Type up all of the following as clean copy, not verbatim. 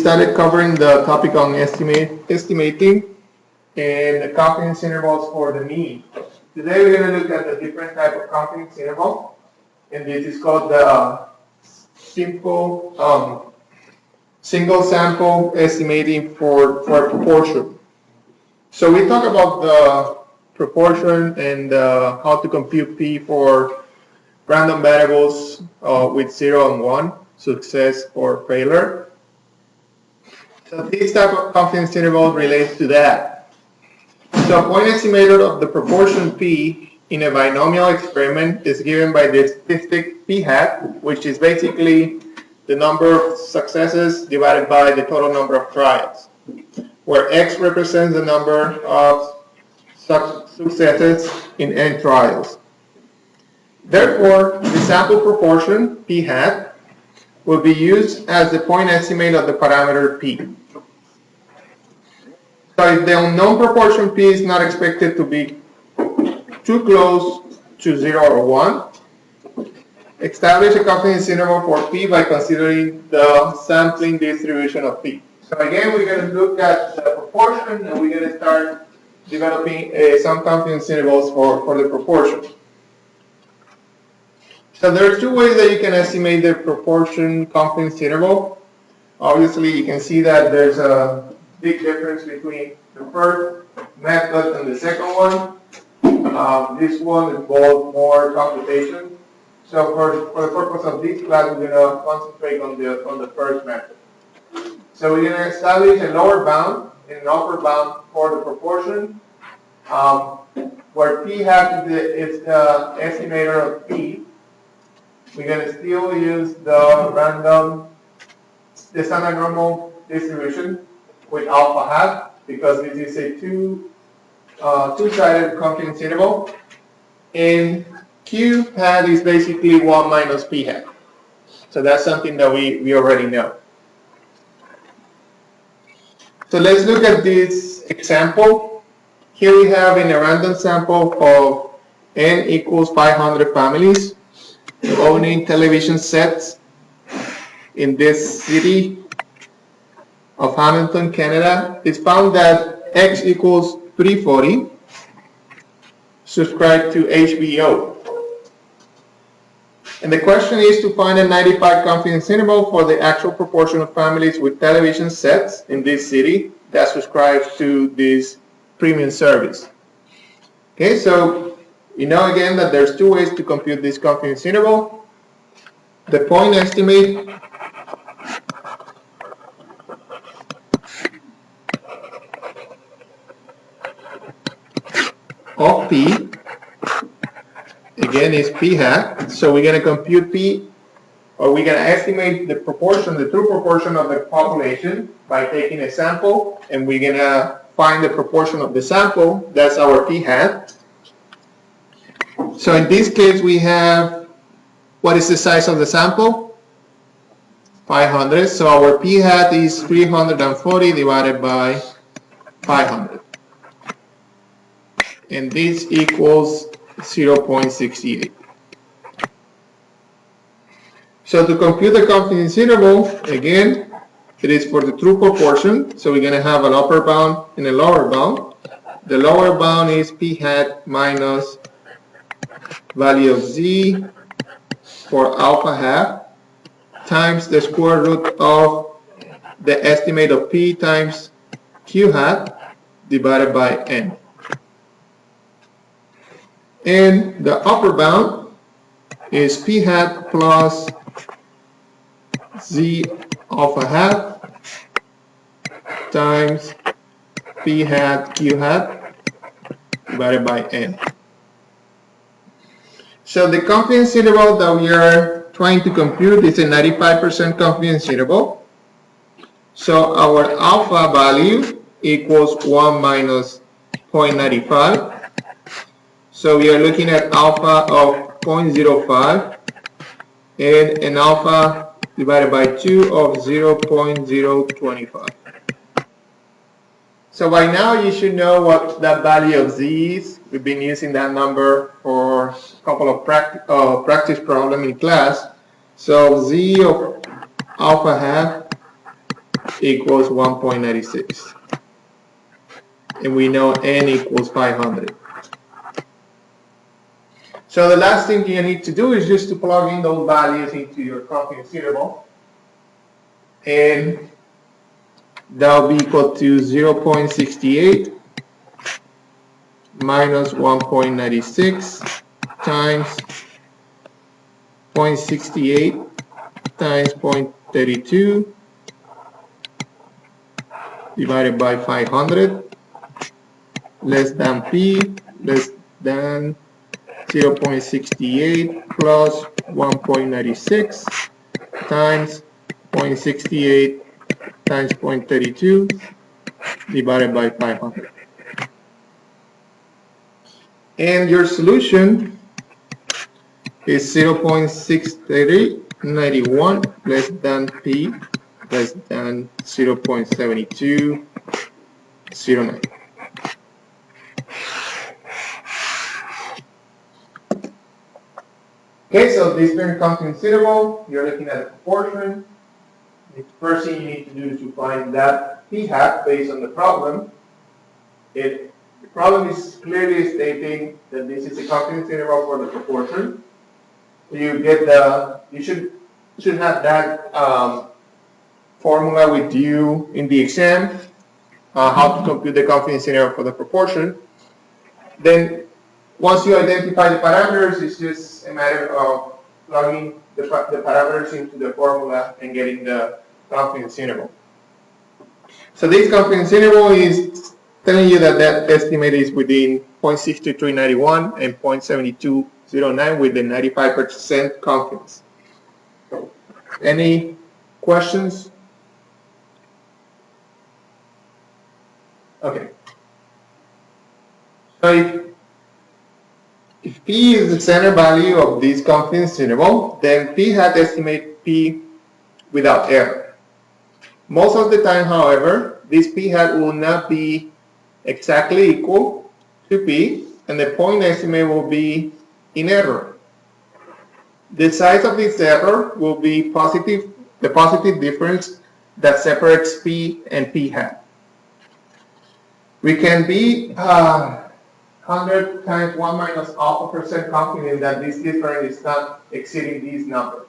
started covering the topic on estimating and the confidence intervals for the mean. Today we're going to look at the different type of confidence interval, and this is called the single sample estimating for a proportion. So we talk about the proportion and how to compute P for random variables with 0 and 1, success or failure. So this type of confidence interval relates to that. So a point estimator of the proportion P in a binomial experiment is given by the statistic P hat, which is basically the number of successes divided by the total number of trials, where X represents the number of successes in n trials. Therefore, the sample proportion P hat will be used as the point estimate of the parameter P. So if the unknown proportion P is not expected to be too close to 0 or 1, establish a confidence interval for P by considering the sampling distribution of P. So again, we're going to look at the proportion, and we're going to start developing some confidence intervals for the proportion. So there are two ways that you can estimate the proportion confidence interval. Obviously, you can see that there's a big difference between the first method and the second one. This one involves more computation. So for the purpose of this class, we're going to concentrate on the first method. So we're going to establish a lower bound and an upper bound for the proportion, where P hat is the estimator of P. We're going to still use the standard normal distribution with alpha hat, because this is a two-sided confidence interval, and Q hat is basically 1 minus P hat. So that's something that we already know. So let's look at this example. Here we have in a random sample of n equals 500 families owning television sets in this city of Hamilton, Canada. It's found that X equals 340 subscribe to HBO. And the question is to find a 95 confidence interval for the actual proportion of families with television sets in this city that subscribes to this premium service. Okay, so you know again that there's two ways to compute this confidence interval. The point estimate of P, again, is P hat. So we're going to compute P, or we're going to estimate the proportion, the true proportion of the population by taking a sample, and we're going to find the proportion of the sample. That's our P hat. So in this case, we have, what is the size of the sample? 500. So our P hat is 340 divided by 500. And this equals 0.68. So to compute the confidence interval, again, it is for the true proportion. So we're going to have an upper bound and a lower bound. The lower bound is P hat minus value of Z for alpha hat times the square root of the estimate of P times Q hat divided by N. And the upper bound is P hat plus Z alpha hat times P hat Q hat divided by N. So the confidence interval that we are trying to compute is a 95% confidence interval. So our alpha value equals 1 minus 0.95. So we are looking at alpha of 0.05 and an alpha divided by 2 of 0.025. So by now you should know what that value of Z is. We've been using that number for a couple of practice problems in class. So Z of alpha hat equals 1.96. And we know n equals 500. So the last thing you need to do is just to plug in those values into your confidence interval. And that will be equal to 0.68 minus 1.96 times 0.68 times 0.32 divided by 500 less than p less than 0.68 plus 1.96 times 0.68 times 0.32 divided by 500. And your solution is 0.6391 less than p less than 0.7209. Okay, so this being confidence interval, you're looking at a proportion. The first thing you need to do is to find that p hat based on the problem. The problem is clearly stating that this is a confidence interval for the proportion. So you should have that formula with you in the exam, how to compute the confidence interval for the proportion. Then once you identify the parameters, it's just a matter of plugging the parameters into the formula and getting the confidence interval. So this confidence interval is telling you that that estimate is within 0.6391 and 0.7209 with the 95% confidence. Any questions? Okay. So if p is the center value of this confidence interval, then p hat estimate p without error. Most of the time, however, this p hat will not be exactly equal to p, and the point estimate will be in error. The size of this error will be positive, the positive difference that separates p and p hat. We can be 100 times 1 minus alpha percent confident that this difference is not exceeding this number.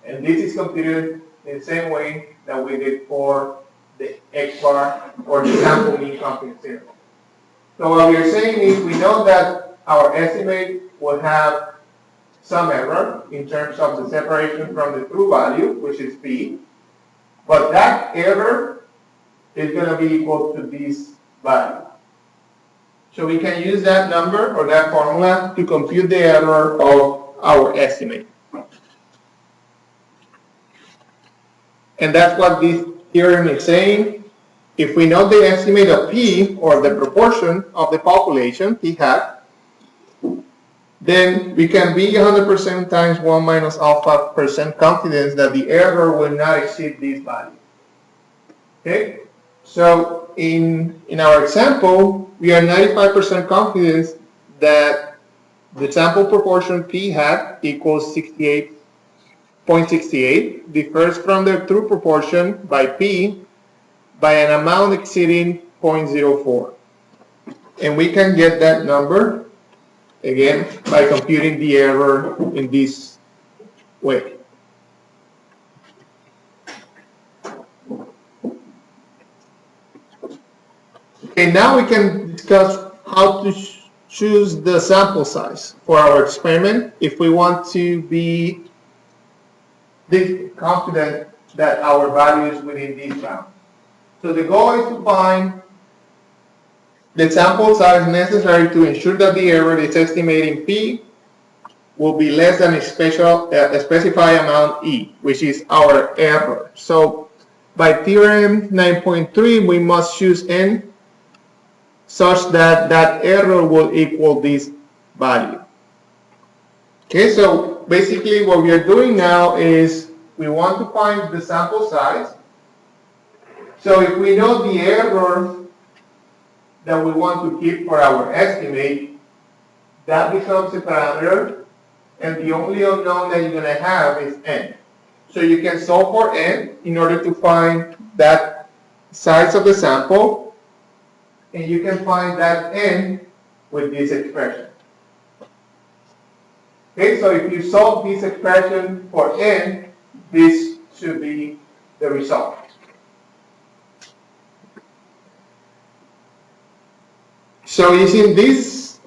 And this is computed in the same way that we did for the X bar or the sample mean confidence interval. So what we are saying is we know that our estimate will have some error in terms of the separation from the true value, which is p, but that error is going to be equal to this value. So we can use that number or that formula to compute the error of our estimate. And that's what this theorem is saying. If we know the estimate of p, or the proportion of the population, p hat, then we can be 100% times 1 minus alpha percent confidence that the error will not exceed this value. Okay? So in our example, we are 95% confidence that the sample proportion p hat equals 68.68 differs from the true proportion by p by an amount exceeding 0.04. And we can get that number, again, by computing the error in this way. Okay, now we can discuss how to choose the sample size for our experiment if we want to be confident that our value is within this bound. So the goal is to find the sample size necessary to ensure that the error is estimating p will be less than a specified amount e, which is our error. So by theorem 9.3, we must choose n such that that error will equal this value. Okay, so basically what we are doing now is we want to find the sample size. So if we know the error that we want to keep for our estimate, that becomes a parameter, and the only unknown that you're going to have is n. So you can solve for n in order to find that size of the sample, and you can find that n with this expression. Okay, so if you solve this expression for n, this should be the result. So using this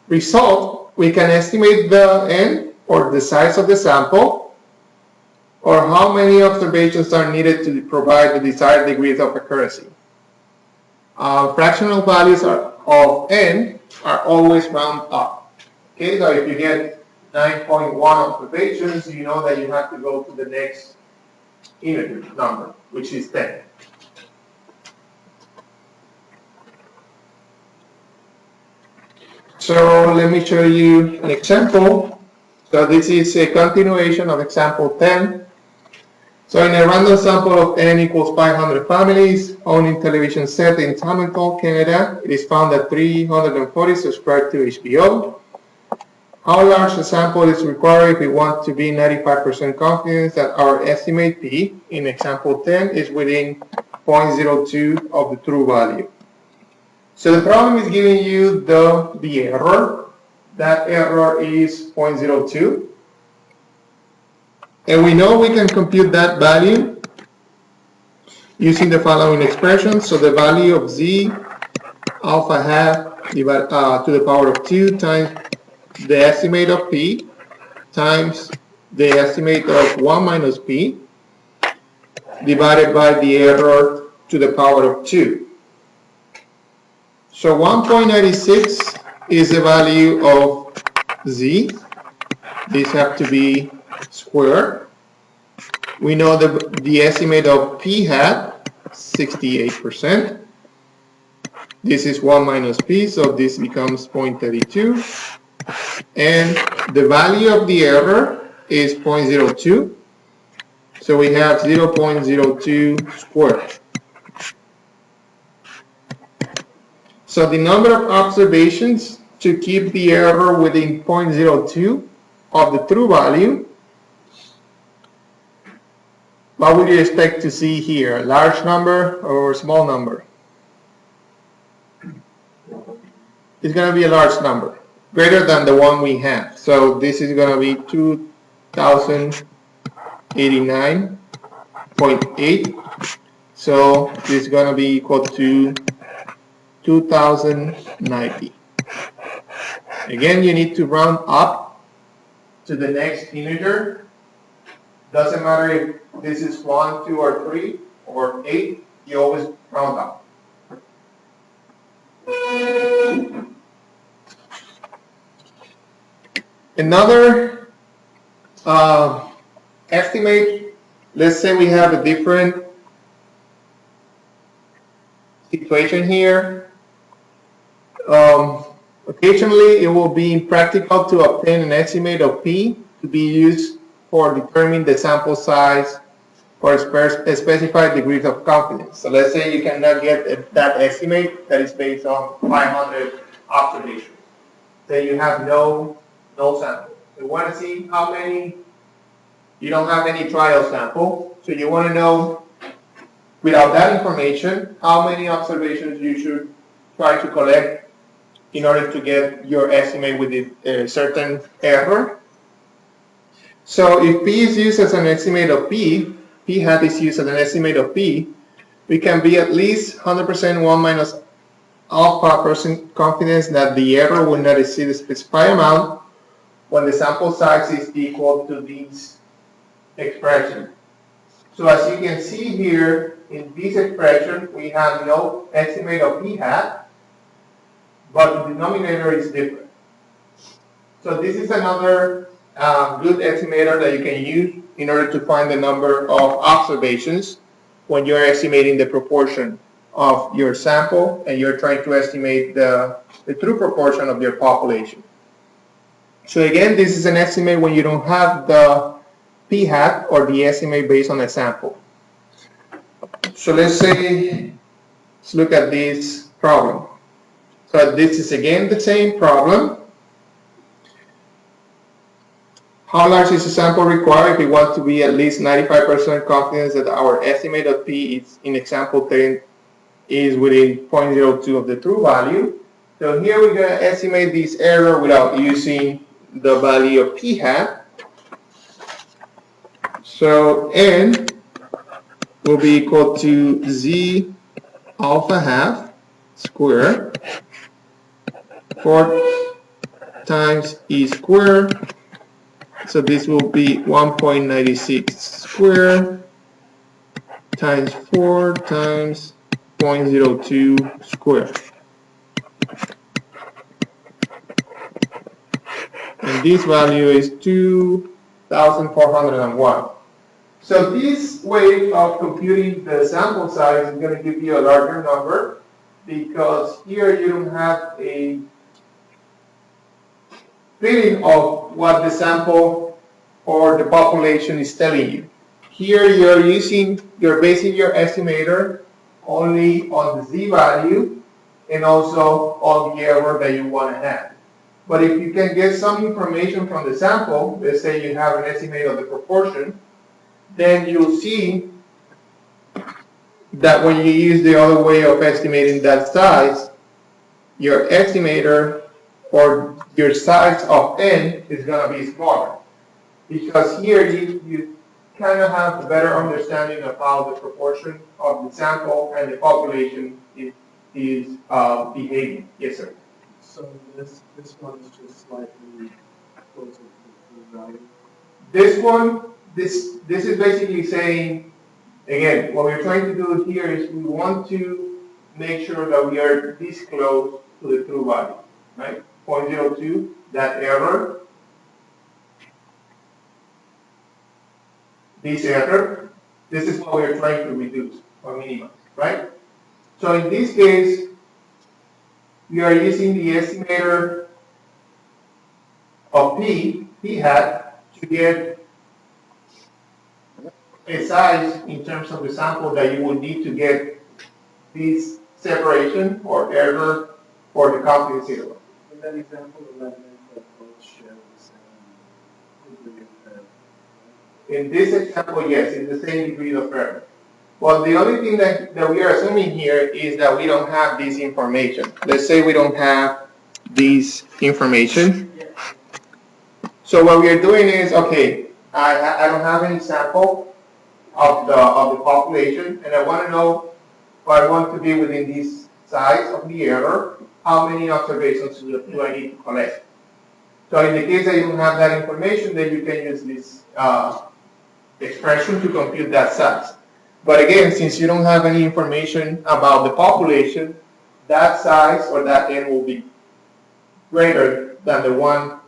result, we can estimate the n, or the size of the sample, or how many observations are needed to provide the desired degrees of accuracy. Fractional values of n are always round up. Okay, so if you get 9.1 observations, you know that you have to go to the next integer number, which is 10. So let me show you an example. So this is a continuation of example 10. So in a random sample of n equals 500 families owning television set in Hamilton, Canada, it is found that 340 subscribe to HBO. How large a sample is required if we want to be 95% confident that our estimate P in example 10 is within 0.02 of the true value? So the problem is giving you the error. That error is 0.02. And we know we can compute that value using the following expression. So the value of z alpha half divided to the power of 2 times the estimate of p times the estimate of 1 minus p divided by the error to the power of 2. So 1.96 is the value of z. These have to be squared. We know the estimate of p hat, 68%. This is 1 minus p, so this becomes 0.32. And the value of the error is 0.02. So we have 0.02 squared. So the number of observations to keep the error within 0.02 of the true value, what would you expect to see here? A large number or a small number? It's going to be a large number, greater than the one we have. So this is going to be 2089.8. So this is going to be equal to 2090. Again, you need to round up to the next integer. Doesn't matter if this is 1, 2, or 3, or 8, you always round up. Another estimate, let's say we have a different situation here. Occasionally, it will be impractical to obtain an estimate of P to be used for determining the sample size for a specified degrees of confidence. So let's say you cannot get that estimate that is based on 500 observations. Then you have no sample. You want to see how many, you don't have any trial sample, so you want to know, without that information, how many observations you should try to collect in order to get your estimate with a certain error. So if P is used as an estimate of P hat is used as an estimate of P, we can be at least 100% 1 minus alpha % confidence that the error will not exceed the specified amount when the sample size is equal to this expression. So as you can see here, in this expression, we have no estimate of P hat, but the denominator is different. So this is another good estimator that you can use in order to find the number of observations when you're estimating the proportion of your sample and you're trying to estimate the true proportion of your population. So again, this is an estimate when you don't have the P hat or the estimate based on a sample. So let's look at this problem. So this is again the same problem. How large is the sample required if we want to be at least 95% confidence that our estimate of P is in example 10 is within 0.02 of the true value? So here we're going to estimate this error without using the value of P hat. So N will be equal to Z alpha half square 4 times E square. So this will be 1.96 square times 4 times 0.02 square. And this value is 2,401. So this way of computing the sample size is going to give you a larger number because here you don't have a feeling of what the sample or the population is telling you. Here you're basing your estimator only on the Z value and also on the error that you want to have. But if you can get some information from the sample, let's say you have an estimate of the proportion, then you'll see that when you use the other way of estimating that size, your estimator or your size of N is going to be smaller. Because here you kind of have a better understanding of how the proportion of the sample and the population is behaving. Yes, sir. So this one is just slightly closer to the value. This one, this is basically saying, again, what we're trying to do here is we want to make sure that we are this close to the true value, right? 0.02, that error, this error, this is what we're trying to reduce or minimize, right? So in this case, we are using the estimator of P hat, to get a size in terms of the sample that you would need to get this separation or error for the confidence interval. In that example, the measurement that both share the same degree of error. In this example, yes, it's the same degree of error. Well, the only thing that we are assuming here is that we don't have this information. Let's say we don't have this information. So what we are doing is, okay, I don't have any sample of the population, and I want to know if I want to be within this size of the error, how many observations do I need to collect? So in the case that you don't have that information, then you can use this expression to compute that size. But again, since you don't have any information about the population, that size or that N will be greater than the one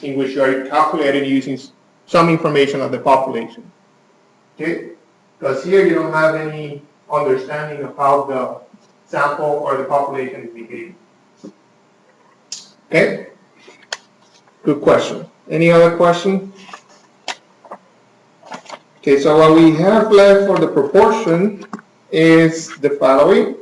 in which you are calculating using some information of the population. Okay? Because here you don't have any understanding of how the sample or the population is behaving. Okay? Good question. Any other question? Okay, so what we have left for the proportion is the following.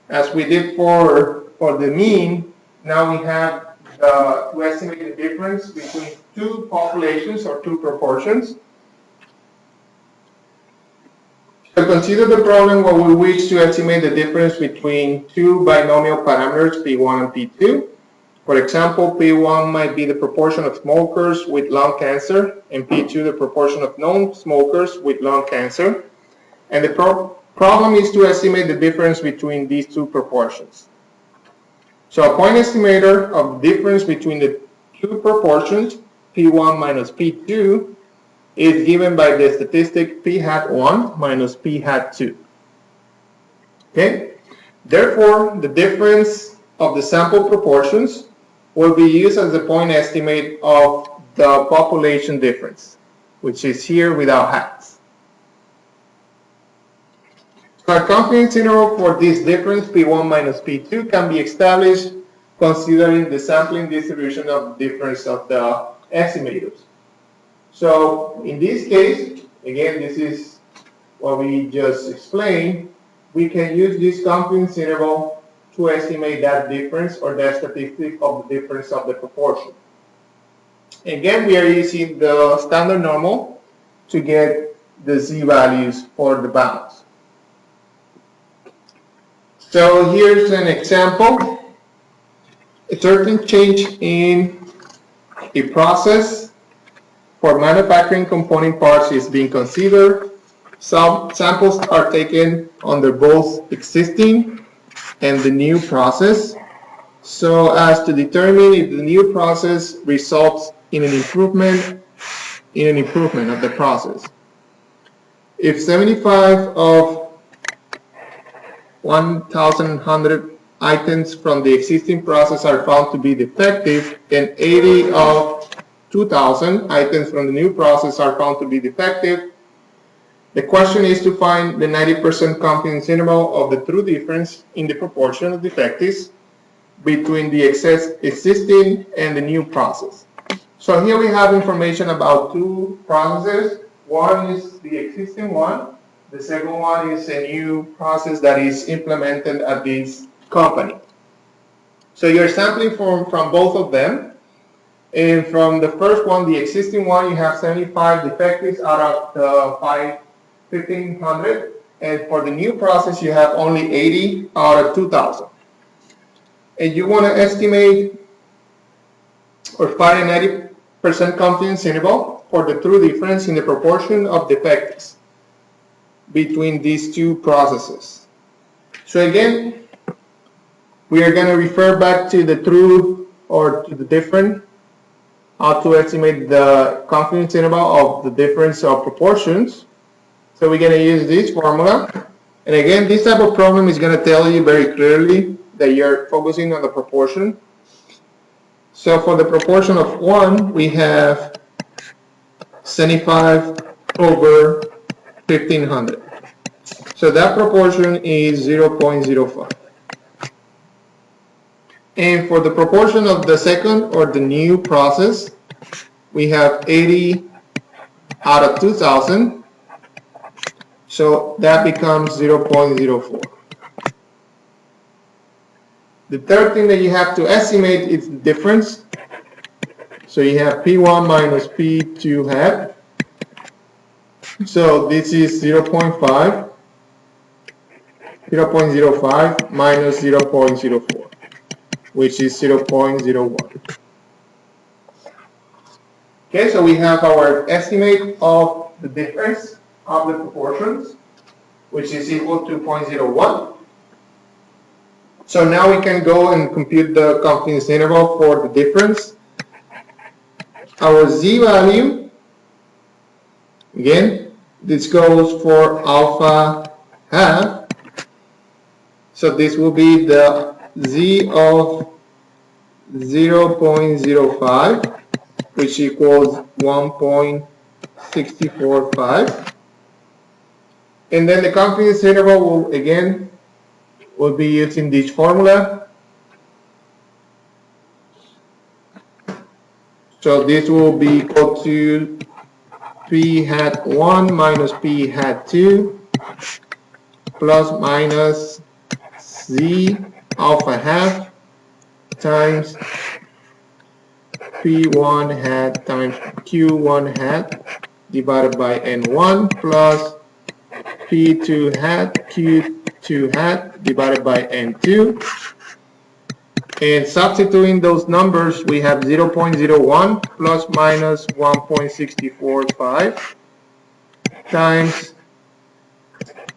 As we did for the mean, now we have to estimate the difference between two populations or two proportions. To consider the problem where we wish to estimate the difference between two binomial parameters, P1 and P2. For example, P1 might be the proportion of smokers with lung cancer, and P2 the proportion of non-smokers with lung cancer. And the problem is to estimate the difference between these two proportions. So a point estimator of the difference between the two proportions, P1 minus P2, is given by the statistic P hat 1 minus P hat 2. Okay? Therefore, the difference of the sample proportions will be used as the point estimate of the population difference, which is here without hats. So a confidence interval for this difference, P1 minus P2, can be established considering the sampling distribution of the difference of the estimators. So in this case, again, this is what we just explained, we can use this confidence interval to estimate that difference or that statistic of the difference of the proportion. Again, we are using the standard normal to get the z-values for the bounds. So here's an example. A certain change in a process for manufacturing component parts is being considered. Some samples are taken under both existing and the new process, so as to determine if the new process results in an improvement of the process. If 75 of 1,100 items from the existing process are found to be defective and 80 of 2,000 items from the new process are found to be defective, the question is to find the 90% confidence interval of the true difference in the proportion of defectives between the existing and the new process. So here we have information about two processes. One is the existing one. The second one is a new process that is implemented at this company. So you're sampling from both of them. And from the first one, the existing one, you have 75 defectives out of the 1,500. And for the new process, you have only 80 out of 2,000. And you want to estimate or find a 90% confidence interval for the true difference in the proportion of defects between these two processes. So again, we are going to refer back to the true or to the different, how to estimate the confidence interval of the difference of proportions. So we're going to use this formula. And again, this type of problem is going to tell you very clearly that you're focusing on the proportion. So for the proportion of 1, we have 75 over 1,500. So that proportion is 0.05. And for the proportion of the second or the new process, we have 80 out of 2,000. So that becomes 0.04. The third thing that you have to estimate is the difference. So you have P1 minus P2 hat. So this is 0.5. 0.05 minus 0.04, which is 0.01. Okay, so we have our estimate of the difference of the proportions, which is equal to 0.01. So now we can go and compute the confidence interval for the difference. Our z-value, again, this goes for alpha half. So this will be the z of 0.05, which equals 1.645. And then the confidence interval will, again, will be using this formula. So this will be equal to P hat 1 minus P hat 2 plus minus Z alpha half times P1 hat times Q1 hat divided by N1 plus P2 hat Q2 hat divided by N2. And substituting those numbers, we have 0.01 plus minus 1.645 times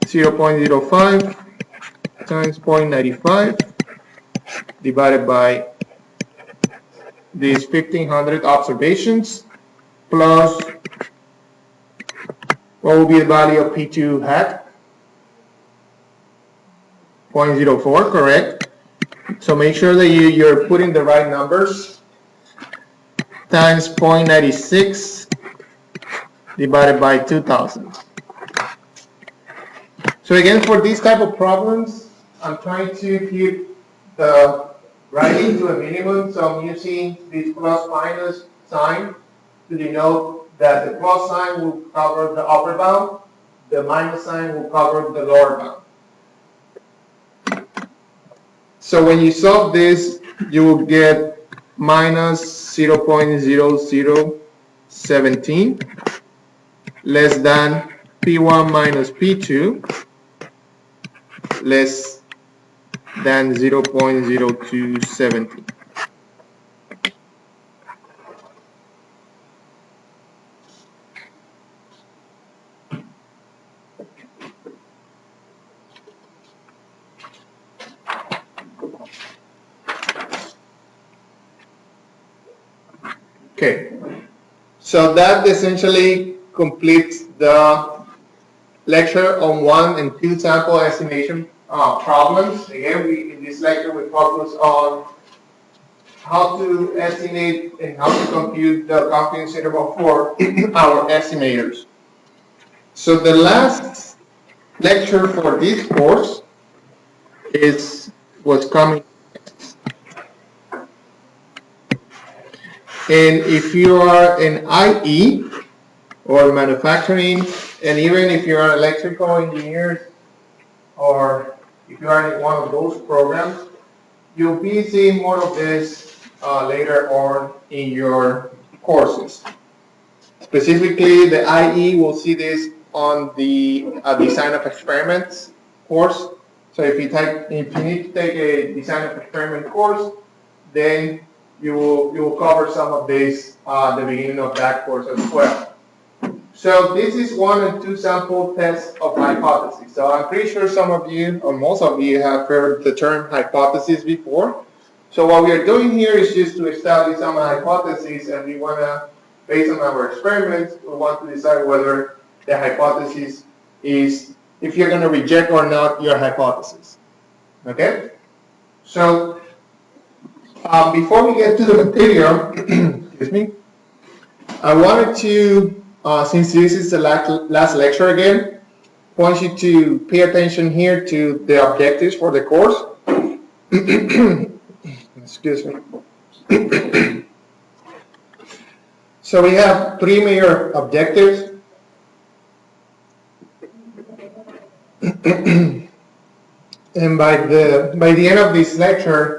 0.05 times 0.95 divided by these 1,500 observations plus what will be the value of P2 hat? 0.04, correct? So make sure that you're putting the right numbers. Times 0.96 divided by 2,000. So again, for these type of problems, I'm trying to keep the writing to a minimum. So I'm using this plus minus sign to denote that the plus sign will cover the upper bound, the minus sign will cover the lower bound. So when you solve this, you will get minus 0.0017 less than P1 minus P2 less than 0.0217. Okay, so that essentially completes the lecture on 1 and 2 sample estimation problems. Again, in this lecture we focus on how to estimate and how to compute the confidence interval for our estimators. So the last lecture for this course was coming. And if you are an IE or manufacturing, and even if you are electrical engineers or if you are in one of those programs, you'll be seeing more of this later on in your courses. Specifically, the IE will see this on the design of experiments course. So if you need to take a design of experiment course, then you will cover some of this at the beginning of that course as well. So this is 1 and 2 sample tests of hypotheses. So I'm pretty sure some of you, or most of you, have heard the term hypothesis before. So what we are doing here is just to establish some hypotheses, and we want to, based on our experiments, we want to decide whether the hypothesis is, if you're going to reject or not your hypothesis. Okay? So before we get to the material, excuse me, I wanted to, since this is the last lecture again, I want you to pay attention here to the objectives for the course. Excuse me. So we have 3 major objectives. And by the end of this lecture,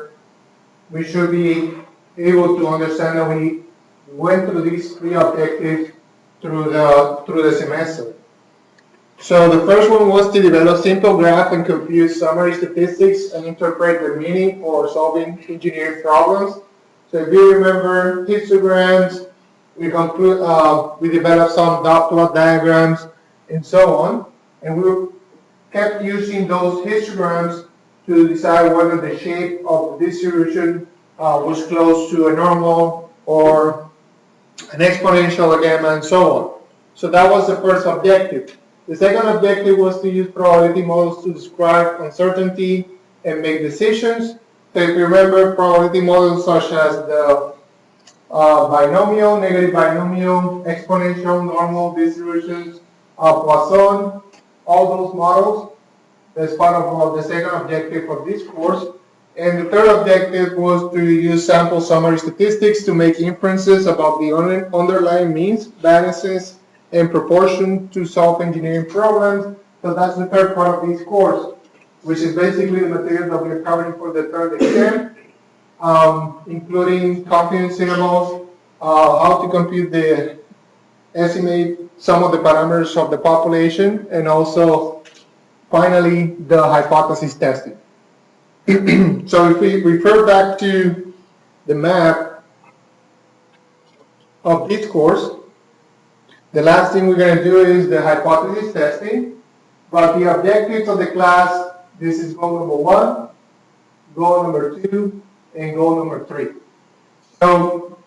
we should be able to understand that we went through these 3 objectives through the semester. So the first one was to develop simple graph and compute summary statistics and interpret the meaning for solving engineering problems. So if you remember histograms, we developed some dot plot diagrams and so on, and we kept using those histograms to decide whether the shape of the distribution was close to a normal or an exponential, a gamma, and so on. So that was the first objective. The second objective was to use probability models to describe uncertainty and make decisions. So if you remember, probability models such as the binomial, negative binomial, exponential, normal distributions, Poisson, all those models, that's part of the second objective of this course. And the third objective was to use sample summary statistics to make inferences about the underlying means, variances, and proportion to solve engineering problems. So that's the third part of this course, which is basically the material that we're covering for the third exam, including confidence intervals, how to compute estimate some of the parameters of the population, and also, finally, the hypothesis testing. So if we refer back to the map of this course, the last thing we're going to do is the hypothesis testing. But the objectives of the class, this is goal number 1, goal number 2, and goal number 3. So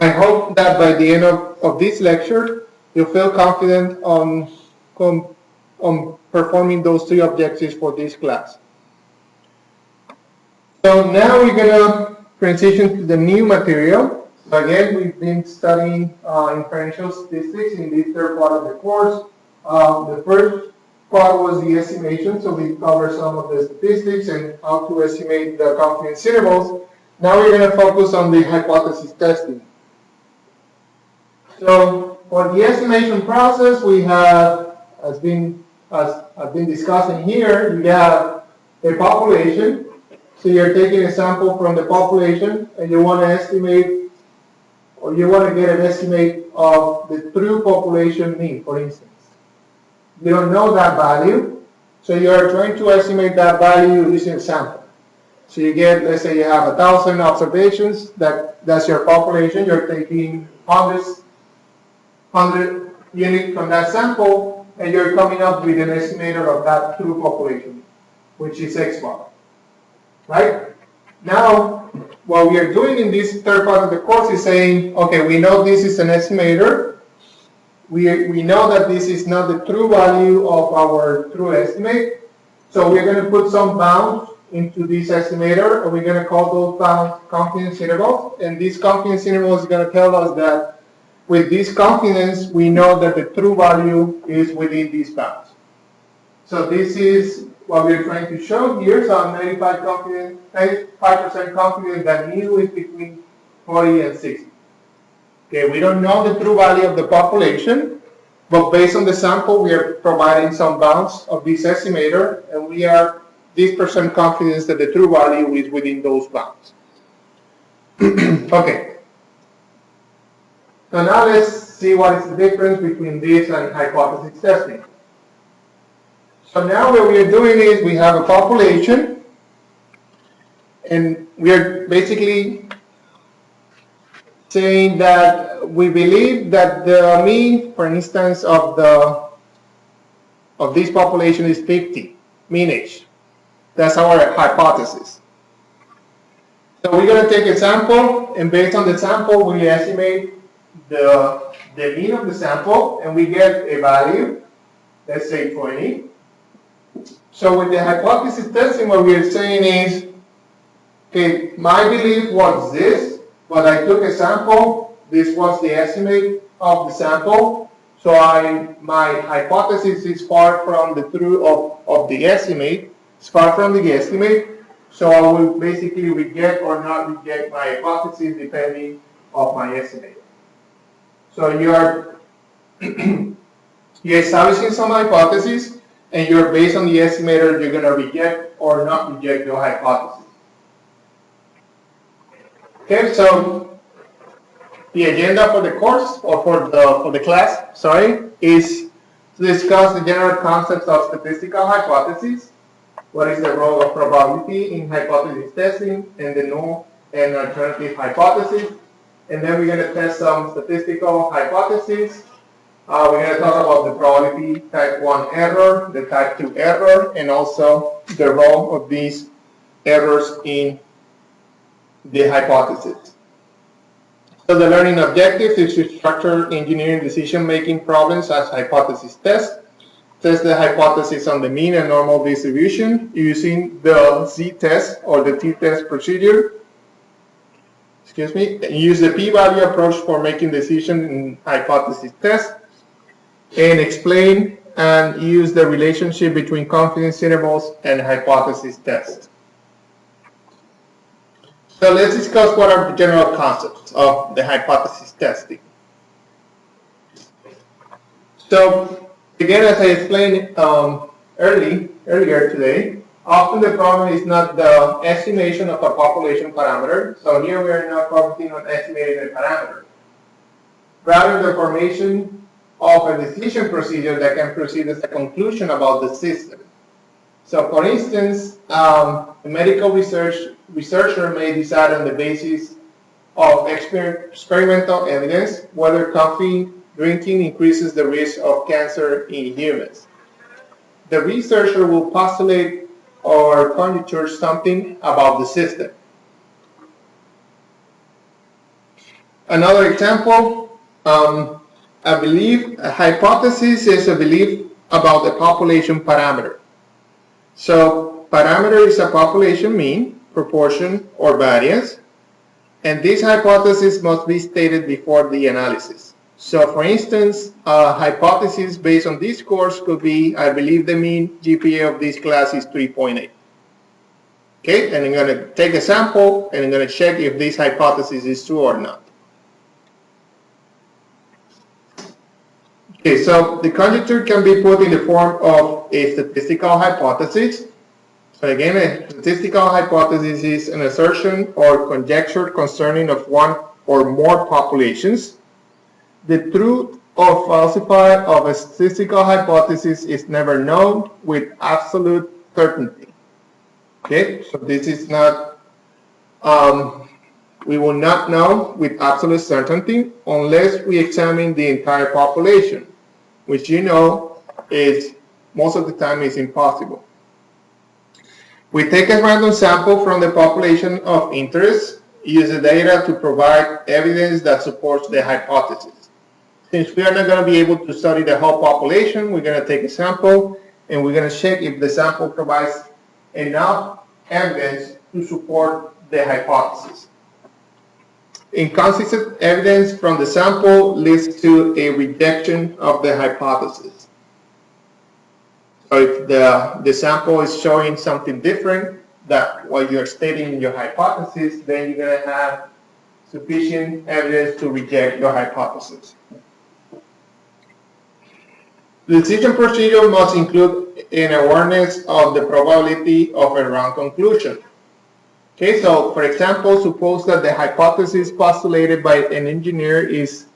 I hope that by the end of this lecture, you'll feel confident on performing those 3 objectives for this class. So now we're going to transition to the new material. So again, we've been studying inferential statistics in this third part of the course. The first part was the estimation, so we covered some of the statistics and how to estimate the confidence intervals. Now we're going to focus on the hypothesis testing. So for the estimation process, we have, as I've been discussing here, we have a population. So you're taking a sample from the population and you want to estimate, or you want to get an estimate of the true population mean, for instance. You don't know that value, so you're trying to estimate that value using a sample. So you get, let's say you have 1,000 observations, that's your population, you're taking 100 units from that sample, and you're coming up with an estimator of that true population, which is X bar. Right? Now, what we are doing in this third part of the course is saying, okay, we know this is an estimator. We know that this is not the true value of our true estimate. So we're going to put some bounds into this estimator, and we're going to call those bounds confidence intervals. And this confidence interval is going to tell us that with this confidence, we know that the true value is within these bounds. So this is what we're trying to show here. So I'm 95% confident that mu is between 40 and 60. Okay, we don't know the true value of the population, but based on the sample, we are providing some bounds of this estimator, and we are this percent confidence that the true value is within those bounds. Okay. So now let's see what is the difference between this and hypothesis testing. So now what we are doing is we have a population, and we are basically saying that we believe that the mean, for instance, of this population is 50, mean age. That's our hypothesis. So we're going to take a sample, and based on the sample, we estimate the mean of the sample, and we get a value, let's say 20. So with the hypothesis testing, what we are saying is, okay, my belief was this, but I took a sample. This was the estimate of the sample. So my hypothesis is far from the true of the estimate. It's far from the estimate. So I will basically reject or not reject my hypothesis depending on my estimate. So you're establishing some hypothesis, and you're based on the estimator, you're going to reject or not reject your hypothesis. Okay, so the agenda for the course, or for the class, sorry, is to discuss the general concepts of statistical hypotheses, what is the role of probability in hypothesis testing, and the null and alternative hypothesis. And then we're going to test some statistical hypotheses. We're going to talk about the probability type 1 error, the type 2 error, and also the role of these errors in the hypothesis. So the learning objective is to structure engineering decision-making problems as hypothesis tests. Test the hypothesis on the mean and normal distribution using the z-test or the t-test procedure. Excuse me. Use the p-value approach for making decisions in hypothesis tests. And explain and use the relationship between confidence intervals and hypothesis tests. So let's discuss what are the general concepts of the hypothesis testing. So again, as I explained earlier today, often the problem is not the estimation of a population parameter. So here we are not focusing on estimating a parameter. Rather, the formation of a decision procedure that can proceed as a conclusion about the system. So for instance, a medical researcher may decide on the basis of experimental evidence whether coffee drinking increases the risk of cancer in humans. The researcher will postulate or conjecture something about the system. Another example, a hypothesis is a belief about the population parameter. So parameter is a population mean, proportion, or variance, and this hypothesis must be stated before the analysis. So for instance, a hypothesis based on this course could be, I believe the mean GPA of this class is 3.8. Okay, and I'm going to take a sample and I'm going to check if this hypothesis is true or not. Okay, so the conjecture can be put in the form of a statistical hypothesis. So So again, a statistical hypothesis is an assertion or conjecture concerning of one or more populations. The truth or falsify of a statistical hypothesis is never known with absolute certainty. Okay, so this is not, we will not know with absolute certainty unless we examine the entire population, which you know is most of the time is impossible. We take a random sample from the population of interest, use the data to provide evidence that supports the hypothesis. Since we are not going to be able to study the whole population, we're going to take a sample and we're going to check if the sample provides enough evidence to support the hypothesis. Inconsistent evidence from the sample leads to a rejection of the hypothesis. So if the sample is showing something different than what you're stating in your hypothesis, then you're going to have sufficient evidence to reject your hypothesis. The decision procedure must include an awareness of the probability of a wrong conclusion. Okay, so for example, suppose that the hypothesis postulated by an engineer is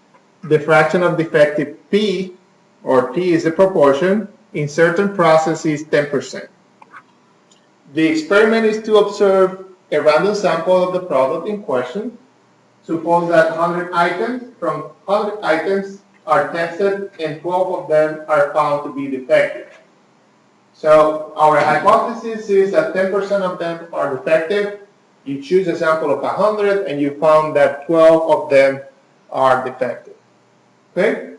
the fraction of defective P, or P is the proportion, in certain processes 10%. The experiment is to observe a random sample of the product in question. Suppose that 100 items, from 100 items are tested and 12 of them are found to be defective. So our hypothesis is that 10% of them are defective. You choose a sample of 100 and you found that 12 of them are defective. Okay?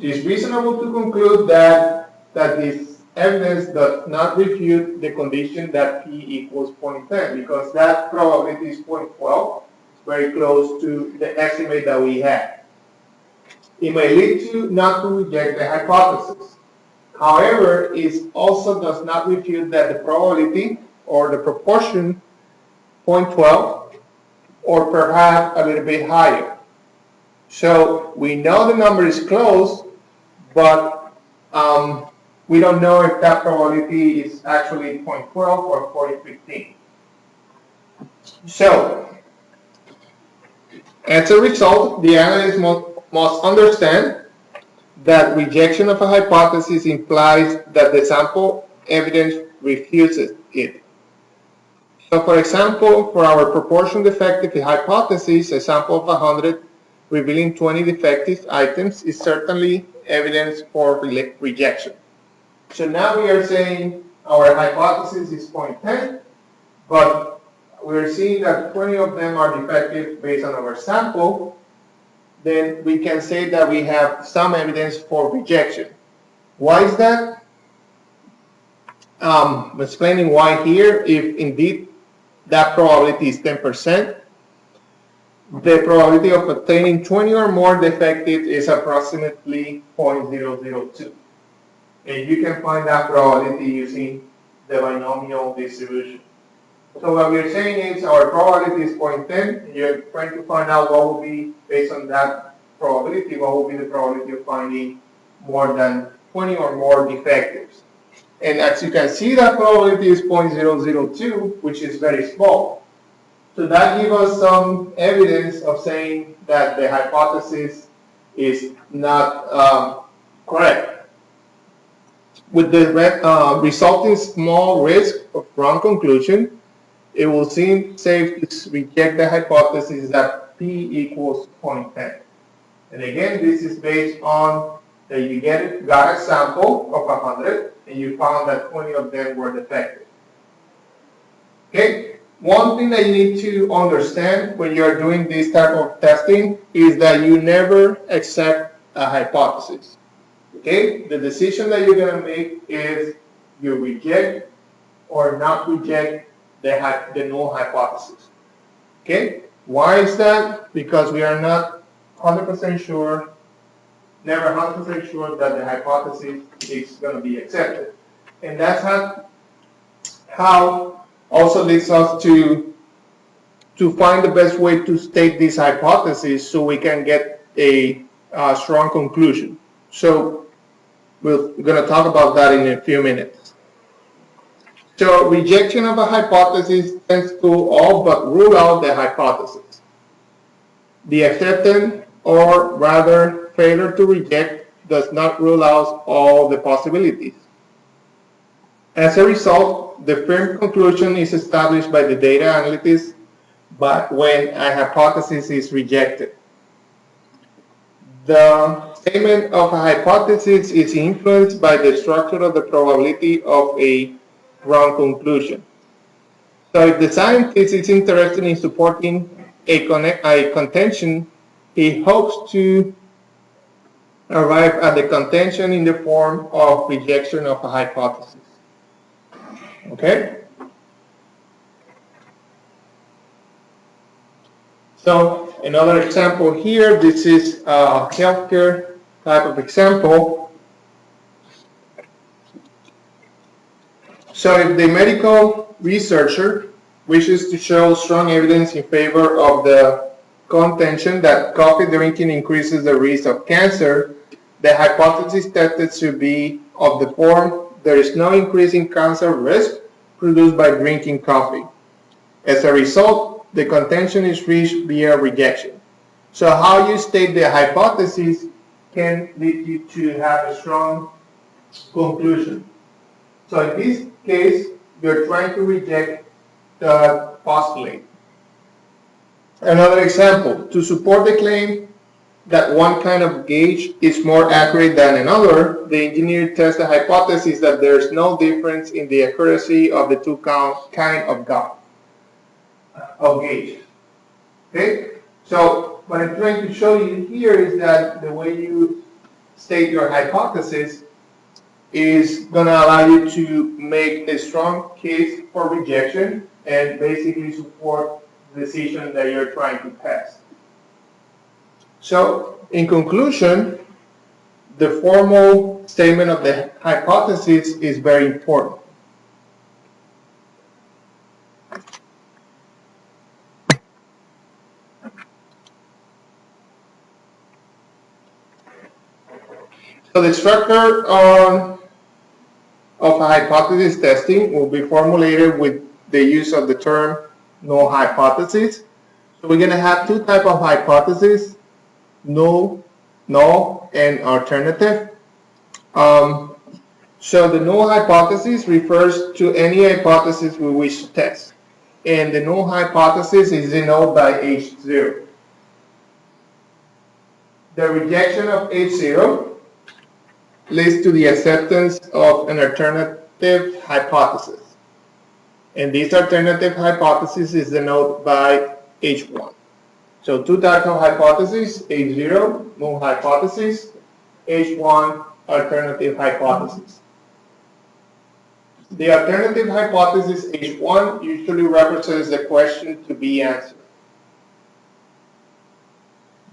It is reasonable to conclude that this evidence does not refute the condition that P equals 0.10 because that probability is 0.12. It's very close to the estimate that we had. It may lead to not to reject the hypothesis. However, it also does not refute that the probability or the proportion 0.12 or perhaps a little bit higher. So we know the number is close, but we don't know if that probability is actually 0.12 or 0.15. So as a result, the analyst must understand that rejection of a hypothesis implies that the sample evidence refuses it. So for example, for our proportion defective hypothesis, a sample of 100 revealing 20 defective items is certainly evidence for rejection. So now we are saying our hypothesis is 0.10, but we're seeing that 20 of them are defective based on our sample. Then we can say that we have some evidence for rejection. Why is that? I'm explaining why here. If indeed that probability is 10%, the probability of obtaining 20 or more defective is approximately 0.002. And you can find that probability using the binomial distribution. So what we're saying is our probability is 0.10, and you're trying to find out what will be, based on that probability, what will be the probability of finding more than 20 or more defectives. And as you can see, that probability is 0.002, which is very small. So that gives us some evidence of saying that the hypothesis is not correct. With the resulting small risk of wrong conclusion, it will seem safe to reject the hypothesis that P equals 0.10. And again, this is based on that you got a sample of 100 and you found that 20 of them were defective. Okay? One thing that you need to understand when you're doing this type of testing is that you never accept a hypothesis. Okay? The decision that you're going to make is you reject or not reject the null hypothesis. Okay? Why is that? Because we are not 100% sure, never 100% sure that the hypothesis is going to be accepted. And that's how also leads us to find the best way to state this hypothesis so we can get a strong conclusion. So we're going to talk about that in a few minutes. So rejection of a hypothesis tends to all but rule out the hypothesis. The acceptance, or rather failure to reject, does not rule out all the possibilities. As a result, the firm conclusion is established by the data analyst but when a hypothesis is rejected. The statement of a hypothesis is influenced by the structure of the probability of a wrong conclusion. So if the scientist is interested in supporting a contention, he hopes to arrive at the contention in the form of rejection of a hypothesis. Okay? So another example here, this is a healthcare type of example. So if the medical researcher wishes to show strong evidence in favor of the contention that coffee drinking increases the risk of cancer, the hypothesis tested should be of the form: there is no increase in cancer risk produced by drinking coffee. As a result, the contention is reached via rejection. So how you state the hypothesis can lead you to have a strong conclusion. So in this case, you're trying to reject the postulate. Another example, to support the claim that one kind of gauge is more accurate than another, the engineer tests the hypothesis that there's no difference in the accuracy of the two kind of gauge. Okay? So what I'm trying to show you here is that the way you state your hypothesis is going to allow you to make a strong case for rejection and basically support the decision that you're trying to test. So, in conclusion, the formal statement of the hypothesis is very important. So the structure of a hypothesis testing will be formulated with the use of the term null hypothesis. So we're going to have two types of hypotheses: null, and alternative. So the null hypothesis refers to any hypothesis we wish to test, and the null hypothesis is denoted by H0. The rejection of H0 leads to the acceptance of an alternative hypothesis, and this alternative hypothesis is denoted by H1. So two types of hypotheses: H0, null hypothesis; H1, alternative hypothesis. The alternative hypothesis H1 usually represents the question to be answered.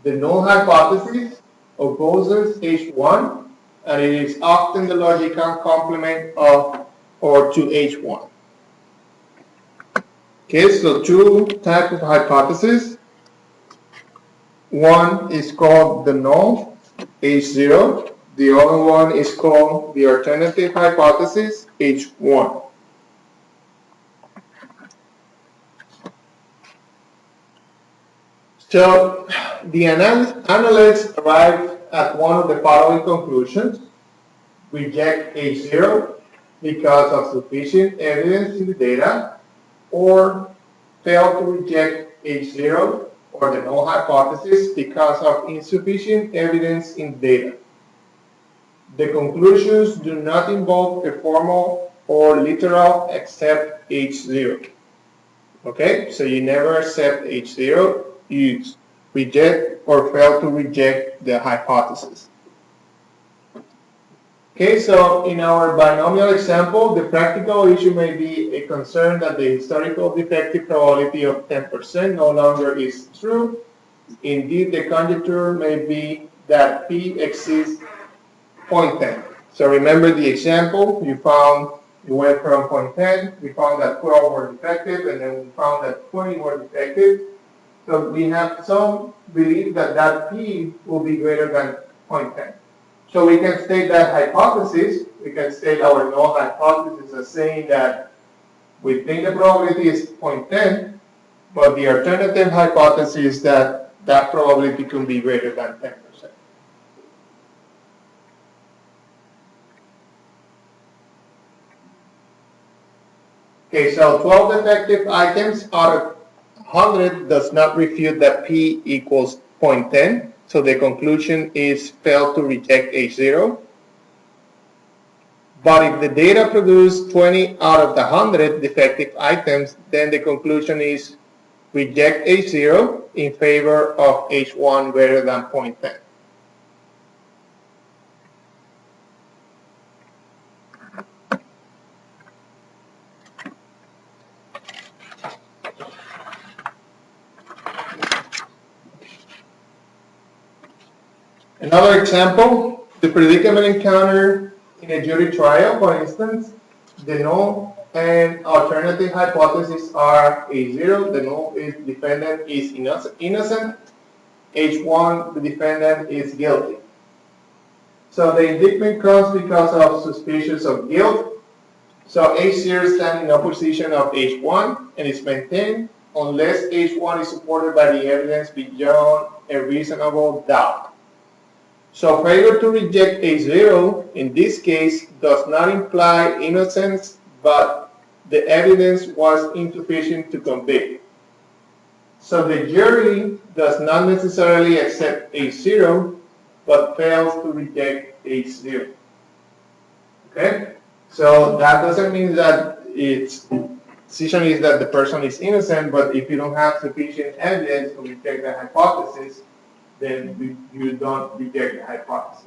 The null hypothesis opposes H1, and it is often the logical complement of or to H1. Okay, so two types of hypotheses. One is called the null, H0. The other one is called the alternative hypothesis, H1. So the analysts arrived at one of the following conclusions: reject H0 because of sufficient evidence in the data, or fail to reject H0 or the null hypothesis because of insufficient evidence in data. The conclusions do not involve a formal or literal accept H0. Okay, so you never accept H0, you reject or fail to reject the hypothesis. Okay, so in our binomial example, the practical issue may be a concern that the historical defective probability of 10% no longer is true. Indeed, the conjecture may be that P exceeds 0.10. So remember the example, you went from 0.10, we found that 12 were defective, and then we found that 20 were defective. So we have some belief that that P will be greater than 0.10. So we can state that hypothesis, we can state our null hypothesis as saying that We think the probability is 0.10, but the alternative hypothesis is that that probability can be greater than 10%. Okay, so 12 effective items out of 100 does not refute that P equals 0.10, so the conclusion is fail to reject H0. But if the data produce 20 out of the 100 defective items, then the conclusion is reject H0 in favor of H1 greater than 0.10. Another example, the predicament encountered in a jury trial, for instance, the null and alternative hypotheses are H0, the null is defendant is innocent, H1, the defendant is guilty. So the indictment comes because of suspicions of guilt. So H0 stands in opposition of H1 and is maintained unless H1 is supported by the evidence beyond a reasonable doubt. So failure to reject H0 in this case does not imply innocence, but the evidence was insufficient to convict. So the jury does not necessarily accept H0, but fails to reject H0. Okay? So that doesn't mean that its decision is that the person is innocent, but if you don't have sufficient evidence to reject the hypothesis, then you don't reject the hypothesis.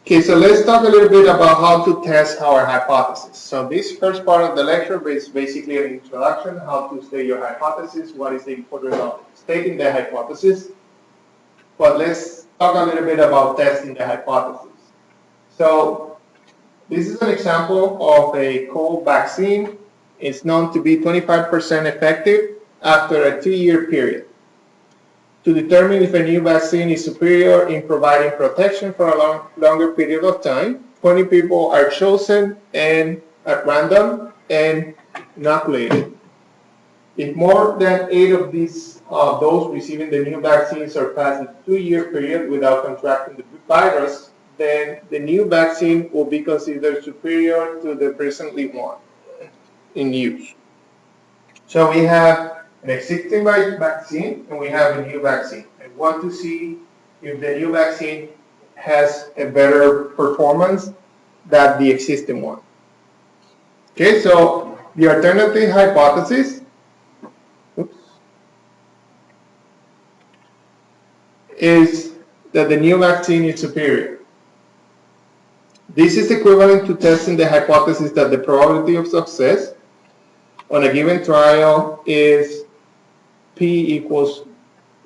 Okay, so let's talk a little bit about how to test our hypothesis. So this first part of the lecture is basically an introduction, how to state your hypothesis, what is the importance of stating the hypothesis. But let's talk a little bit about testing the hypothesis. So this is an example of a cold vaccine. It's known to be 25% effective after a 2-year period. To determine if a new vaccine is superior in providing protection for a longer period of time, 20 people are chosen and at random and inoculated. If more than 8 of those receiving the new vaccine surpass the 2-year period without contracting the virus, then the new vaccine will be considered superior to the presently one in use. So we have an existing vaccine and we have a new vaccine. And want to see if the new vaccine has a better performance than the existing one. Okay, so the alternative hypothesis is that the new vaccine is superior. This is equivalent to testing the hypothesis that the probability of success on a given trial is P equals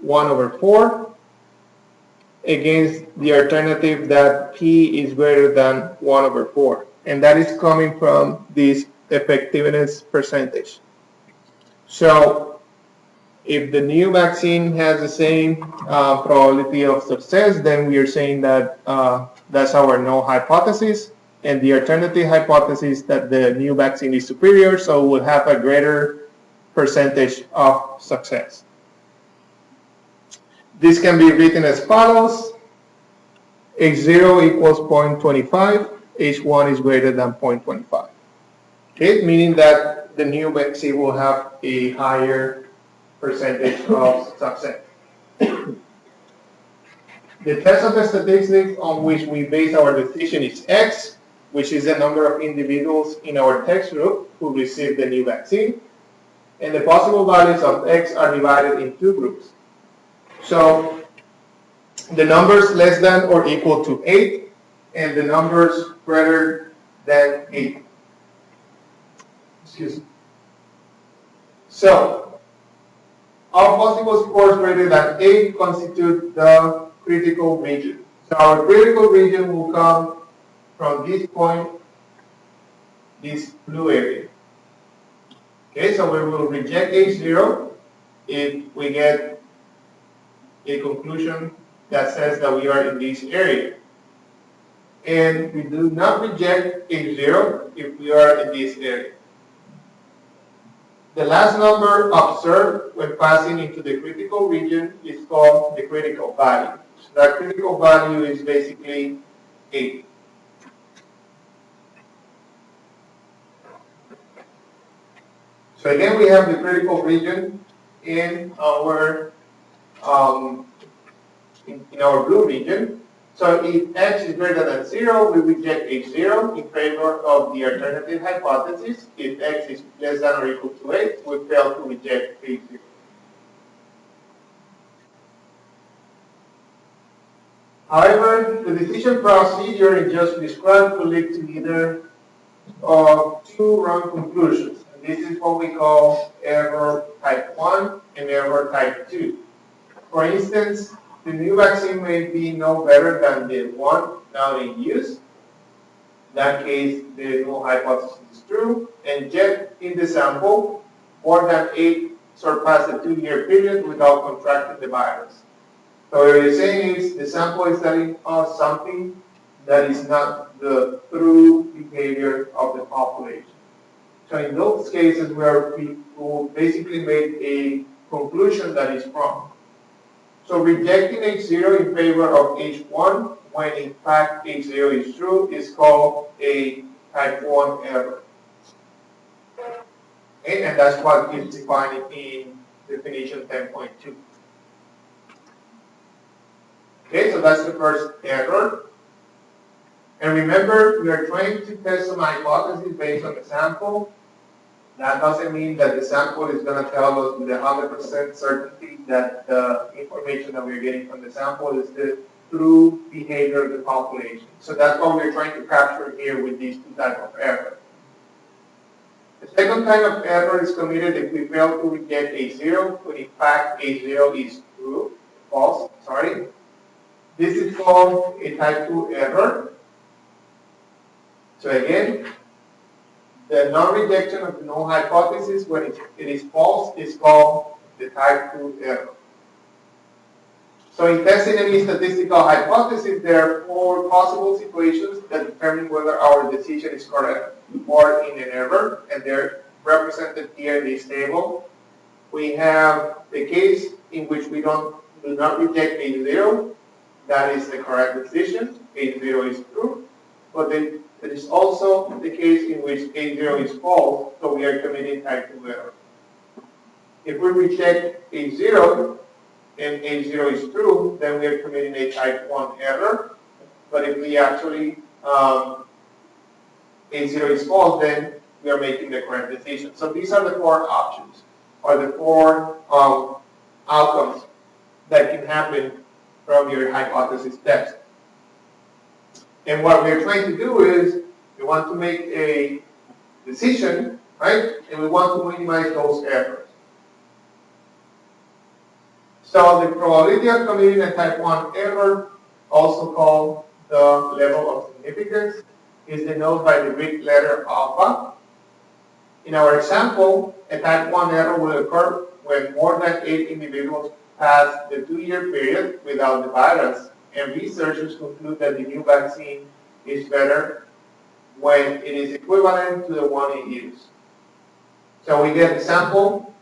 1/4 against the alternative that P is greater than 1/4. And that is coming from this effectiveness percentage. So if the new vaccine has the same probability of success, then we are saying that that's our null hypothesis. And the alternative hypothesis that the new vaccine is superior, so we'll have a greater percentage of success. This can be written as follows. H0 equals 0.25, H1 is greater than 0.25. Okay, meaning that the new vaccine will have a higher percentage of success. The test of the statistics on which we base our decision is X, which is the number of individuals in our test group who received the new vaccine. And the possible values of X are divided in 2 groups. So the numbers less than or equal to 8 and the numbers greater than 8. Excuse me. So all possible scores greater than 8 constitute the critical region. So our critical region will come from this point, this blue area. Okay, so we will reject H0 if we get a conclusion that says that we are in this area. and we do not reject H0 if we are in this area. The last number observed when passing into the critical region is called the critical value. So that critical value is basically 8. So again, we have the critical region in our in our blue region. So if x is greater than 0, we reject H0 in favor of the alternative hypothesis. If x is less than or equal to 8, we fail to reject H0. However, the decision procedure in just described could lead to either of two wrong conclusions. And this is what we call error type 1 and error type 2. For instance, the new vaccine may be no better than the one now in use. In that case, the null hypothesis is true, and yet in the sample, more than 8 surpass the 2-year period without contracting the virus. So what you're saying is the sample is telling us something that is not the true behavior of the population. So in those cases where people basically made a conclusion that is wrong. So rejecting H0 in favor of H1 when in fact H0 is true is called a type 1 error. Okay, and that's what is defined in definition 10.2. Okay, so that's the first error. And remember, we are trying to test some hypotheses based on the sample. That doesn't mean that the sample is going to tell us with 100% certainty that the information that we're getting from the sample is the true behavior of the population. So that's what we're trying to capture here with these two types of errors. The second kind of error is committed if we fail to reject H0, when in fact H0 is true, false, sorry. This is called a type 2 error. So again, the non-rejection of the null hypothesis when it is false is called the type 2 error. So in testing any statistical hypothesis, there are 4 possible situations that determine whether our decision is correct or in an error, and they're represented here in this table. We have the case in which we do not reject H0. That is the correct decision. H0 is true. But then there is also the case in which H0 is false, so we are committing type 2 error. If we reject H0 and H0 is true, then we are committing a type 1 error. But if we actually H0 is false, then we are making the correct decision. So these are the 4 options, or the 4 outcomes that can happen from your hypothesis test. And what we're trying to do is we want to make a decision, right? And we want to minimize those errors. So the probability of committing a type 1 error, also called the level of significance, is denoted by the Greek letter alpha. In our example, a type 1 error will occur when more than 8 individuals pass the 2-year period without the virus, and researchers conclude that the new vaccine is better when it is equivalent to the one in use. So we get a sample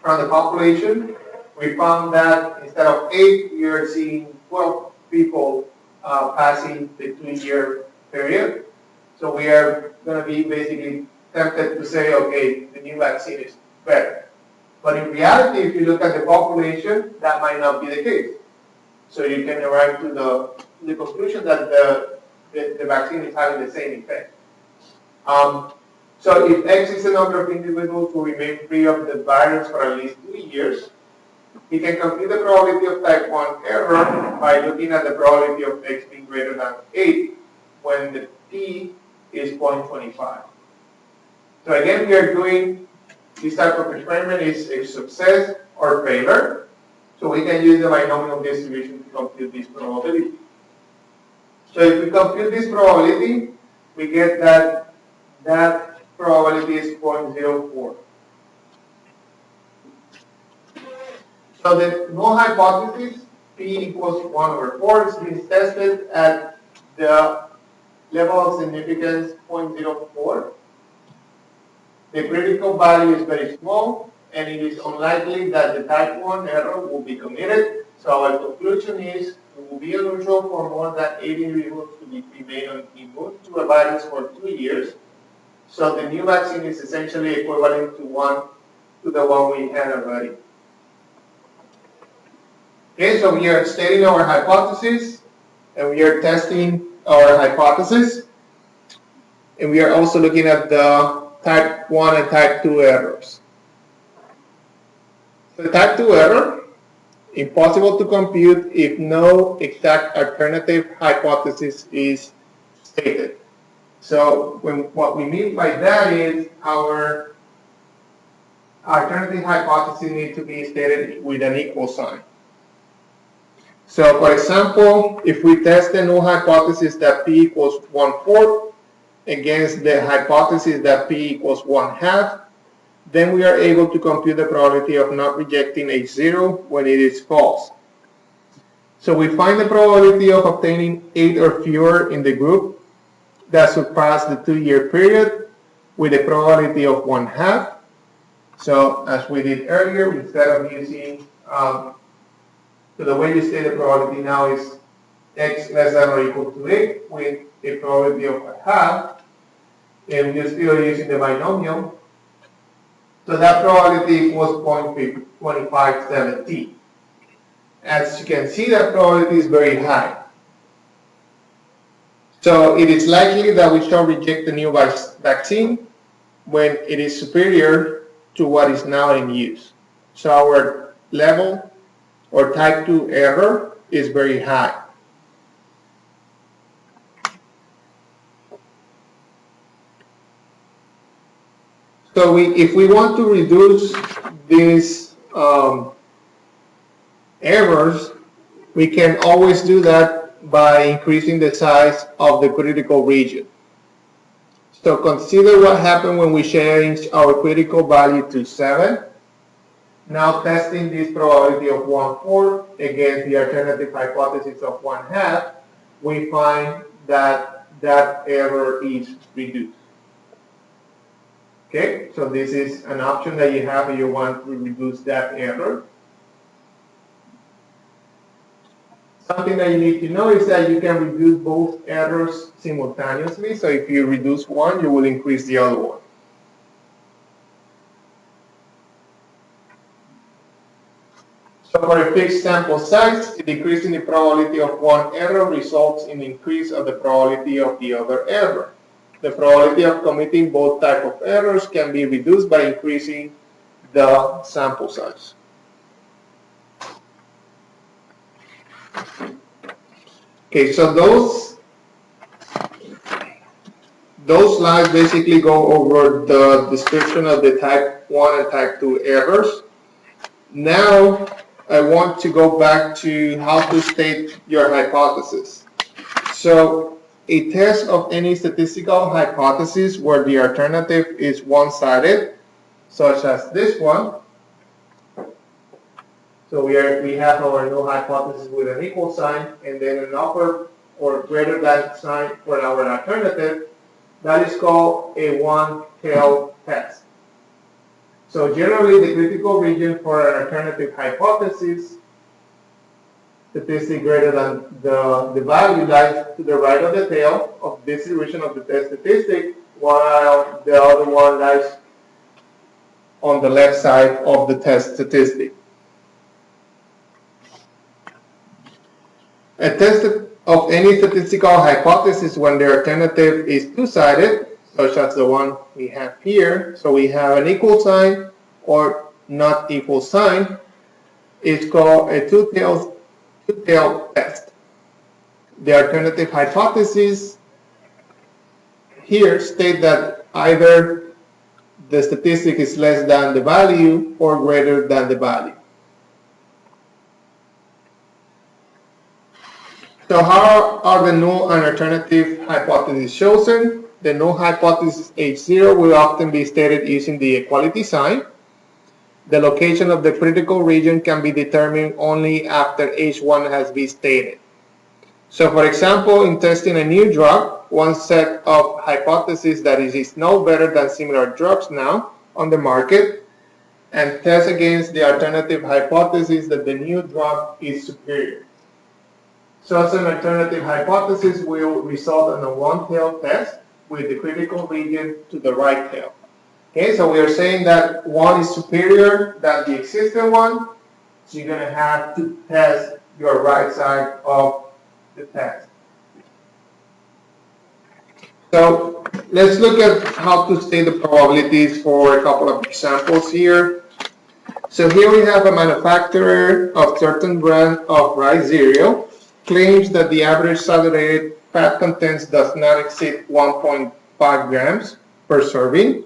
from the population. We found that instead of 8, we are seeing 12 people passing the 2-year period. So we are going to be basically tempted to say, okay, the new vaccine is better. But in reality, if you look at the population, that might not be the case. So you can arrive to the conclusion that the vaccine is having the same effect. So if X is the number of individuals who remain free of the virus for at least 2 years, you can compute the probability of type 1 error by looking at the probability of X being greater than 8 when the P is 0.25. So again, we are doing this type of experiment is a success or failure. So we can use the binomial distribution to compute this probability. So if we compute this probability, we get that that probability is 0.04. So the null hypothesis, P equals 1/4, is being tested at the level of significance 0.04. The critical value is very small, and it is unlikely that the type 1 error will be committed. So our conclusion is it will be unusual for more than 8 individuals to be remain immune to a virus for 2 years. So the new vaccine is essentially equivalent to the one we had already. Okay, so we are stating our hypothesis, and we are testing our hypothesis, and we are also looking at the type 1 and type 2 errors. The type 2 error, impossible to compute if no exact alternative hypothesis is stated. So what we mean by that is our alternative hypothesis needs to be stated with an equal sign. So for example, if we test the null hypothesis that p equals 1/4 against the hypothesis that p equals 1/2, then we are able to compute the probability of not rejecting H0 when it is false. So we find the probability of obtaining 8 or fewer in the group that surpass the 2-year period with a probability of 1/2. So as we did earlier, instead of using, so the way you state the probability now is x less than or equal to 8 with a probability of 1/2, and we're still using the binomial. So that probability equals 0.2517. As you can see, that probability is very high. So it is likely that we shall reject the new vaccine when it is superior to what is now in use. So our level or type 2 error is very high. So if we want to reduce these errors, we can always do that by increasing the size of the critical region. So consider what happened when we changed our critical value to 7. Now testing this probability of 1/4 against the alternative hypothesis of 1/2, we find that that error is reduced. Okay, so this is an option that you have if you want to reduce that error. Something that you need to know is that you can reduce both errors simultaneously. So if you reduce one, you will increase the other one. So for a fixed sample size, a decrease in the probability of one error results in increase of the probability of the other error. The probability of committing both types of errors can be reduced by increasing the sample size. Okay, so those slides basically go over the description of the type 1 and type 2 errors. Now I want to go back to how to state your hypothesis. So a test of any statistical hypothesis where the alternative is one-sided, such as this one. So we have our null hypothesis with an equal sign and then an upper or greater than sign for our alternative. That is called a one-tailed test. So generally the critical region for an alternative hypothesis statistic greater than the value lies to the right of the tail of distribution of the test statistic, while the other one lies on the left side of the test statistic. A test of any statistical hypothesis when the alternative is two-sided, such as the one we have here, so we have an equal sign or not equal sign, is called a two-tailed test. The alternative hypothesis here state that either the statistic is less than the value or greater than the value. So how are the null and alternative hypotheses chosen? The null hypothesis H0 will often be stated using the equality sign. The location of the critical region can be determined only after H1 has been stated. So for example, in testing a new drug, one set of hypotheses that it is no better than similar drugs now on the market, and test against the alternative hypothesis that the new drug is superior. Such an alternative hypothesis will result in a one-tailed test with the critical region to the right tail. Okay, so we are saying that one is superior than the existing one, so you're going to have to test your right side of the test. So let's look at how to state the probabilities for a couple of examples here. So here we have a manufacturer of certain brand of rice cereal claims that the average saturated fat content does not exceed 1.5 grams per serving.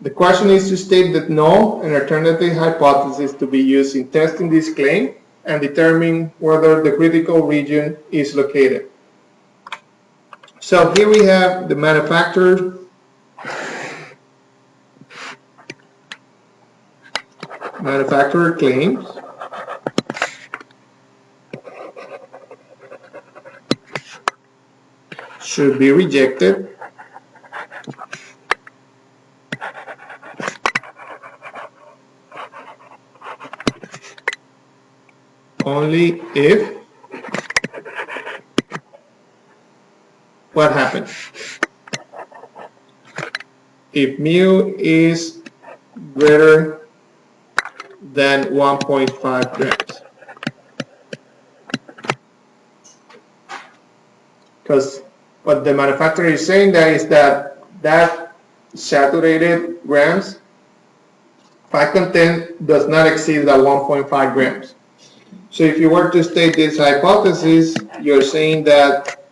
The question is to state that null an alternative hypothesis to be used in testing this claim and determine whether the critical region is located. So here we have the manufacturer claims should be rejected only if what happens? If mu is greater than 1.5 grams. Because what the manufacturer is saying there is that saturated grams fat content does not exceed that 1.5 grams. So if you were to state this hypothesis, you're saying that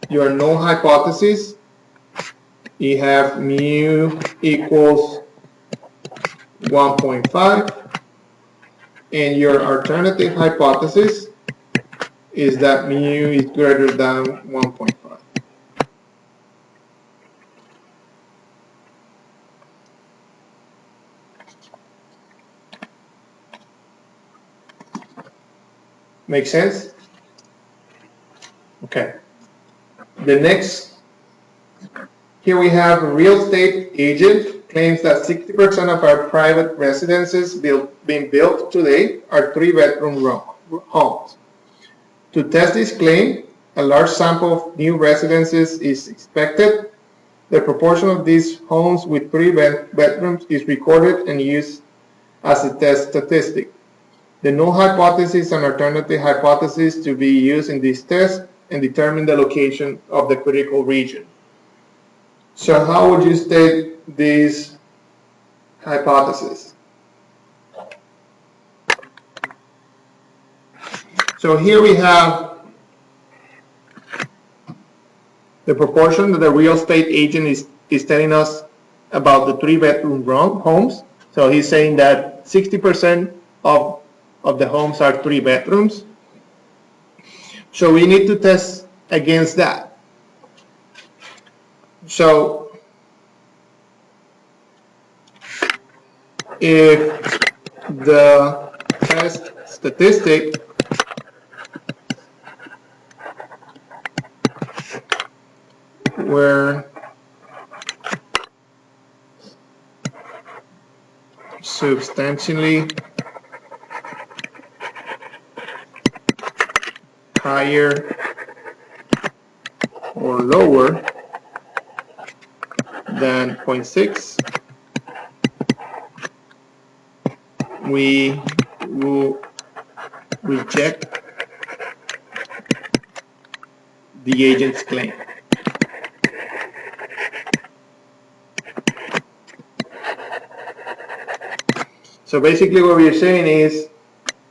your null hypothesis, you have mu equals 1.5, and your alternative hypothesis is that mu is greater than 1.5. Make sense? Okay. The next, here we have a real estate agent claims that 60% of our private residences being built today are 3-bedroom homes. To test this claim, a large sample of new residences is expected. The proportion of these homes with 3 bedrooms is recorded and used as a test statistic. The null hypothesis and alternative hypothesis to be used in this test and determine the location of the critical region. So how would you state this hypothesis? So here we have the proportion that the real estate agent is telling us about the 3-bedroom homes. So he's saying that 60% of the homes are 3 bedrooms. So we need to test against that. So if the test statistic were substantially higher or lower than 0.6, we will reject the agent's claim. So basically what we're saying is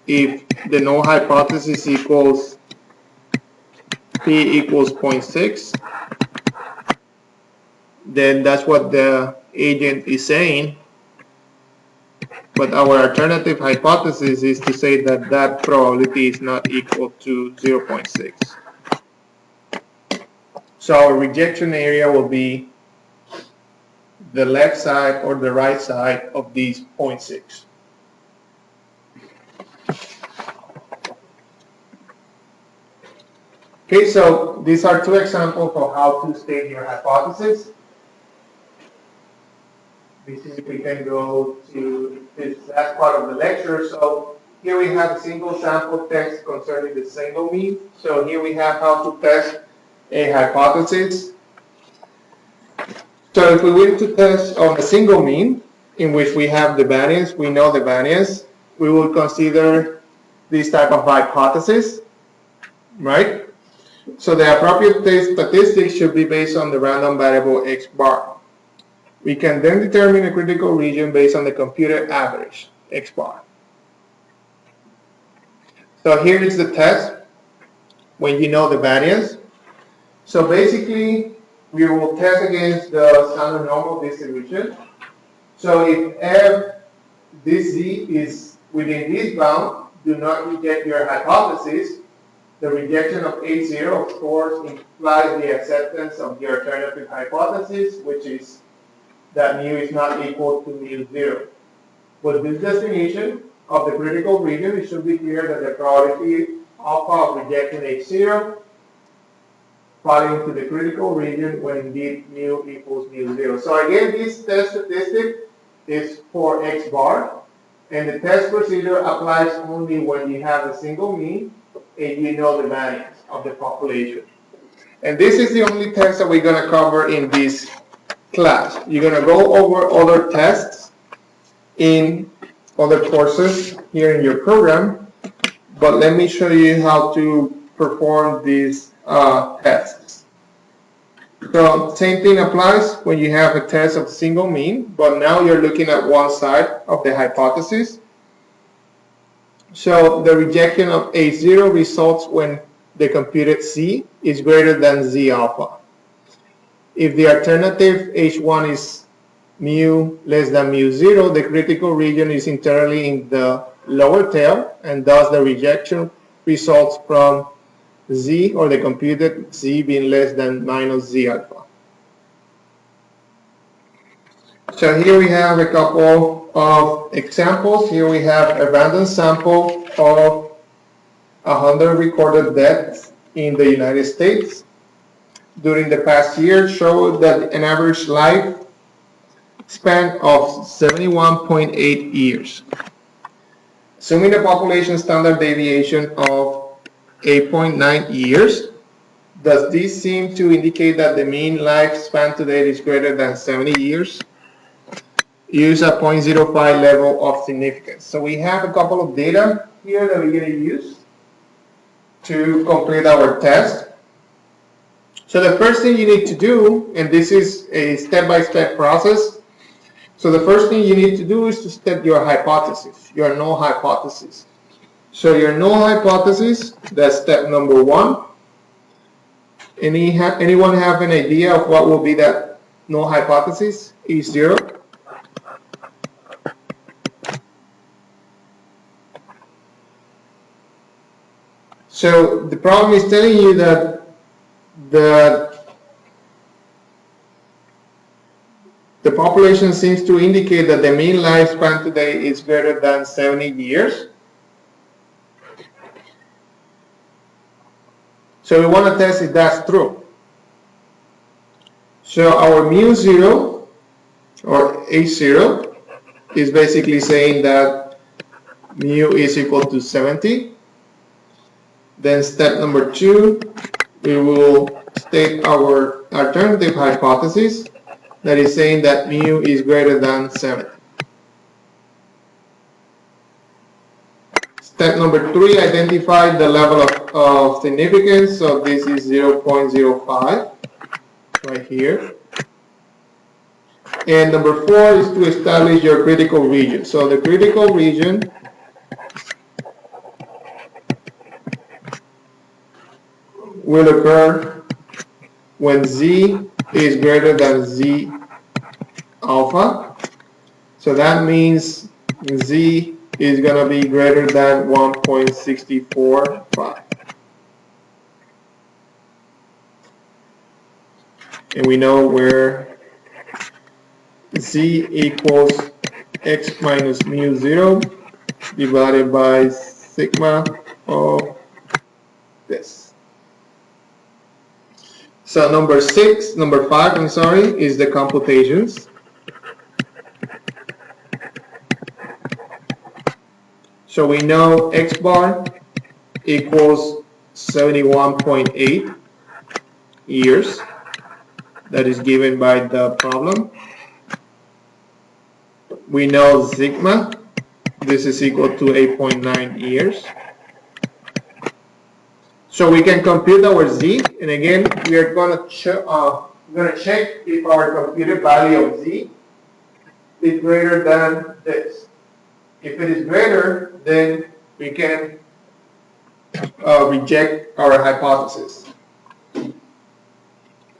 if the null hypothesis equals P equals 0.6, then that's what the agent is saying. But our alternative hypothesis is to say that that probability is not equal to 0.6. So our rejection area will be the left side or the right side of these 0.6. Okay, so these are two examples of how to state your hypothesis. Basically, we can go to this last part of the lecture. So here we have a single sample text concerning the single mean. So here we have how to test a hypothesis. So if we were to test on a single mean, in which we have the variance, we know the variance, we will consider this type of hypothesis, right? So the appropriate test statistic should be based on the random variable x bar. We can then determine a critical region based on the computed average, x bar. So here is the test when you know the variance. So basically, we will test against the standard normal distribution. So if f this z is within this bound, do not reject your hypothesis. The rejection of A0, of course, implies the acceptance of the alternative hypothesis, which is that mu is not equal to mu0. With this definition of the critical region, it should be clear that the probability alpha of rejecting H0 falling into the critical region when indeed mu equals mu0. So again, this test statistic is for x bar, and the test procedure applies only when you have a single mean and you know the variance of the population. And this is the only test that we're going to cover in this class. You're going to go over other tests in other courses here in your program, but let me show you how to perform these tests. So same thing applies when you have a test of single mean, but now you're looking at one side of the hypothesis. So the rejection of A0 results when the computed Z is greater than Z alpha. If the alternative H1 is mu less than mu0, the critical region is entirely in the lower tail, and thus the rejection results from Z, or the computed Z, being less than minus Z alpha. So here we have a couple of examples. Here we have a random sample of 100 recorded deaths in the United States during the past year, showed that an average life span of 71.8 years. Assuming a population standard deviation of 8.9 years, does this seem to indicate that the mean lifespan today is greater than 70 years? Use a 0.05 level of significance. So we have a couple of data here that we're going to use to complete our test. So the first thing you need to do, and this is a step-by-step process, so the first thing you need to do is to state your hypothesis, your null hypothesis. So your null hypothesis, that's step number one. Anyone have an idea of what will be that null hypothesis? E0? So the problem is telling you that the population seems to indicate that the mean lifespan today is greater than 70 years. So we want to test if that's true. So our mu0, or H0, is basically saying that mu is equal to 70. Then step number two, we will state our alternative hypothesis, that is saying that mu is greater than 70. Step number three, identify the level of significance. So this is 0.05 right here. And number four is to establish your critical region. So the critical region will occur when Z is greater than Z alpha. So that means Z is going to be greater than 1.645. And we know where Z equals x minus mu 0 divided by sigma of this. So number 5, I'm sorry, is the computations. So we know X bar equals 71.8 years. That is given by the problem. We know sigma, this is equal to 8.9 years. So we can compute our z, and again, we are going to check if our computed value of z is greater than this. If it is greater, then we can reject our hypothesis,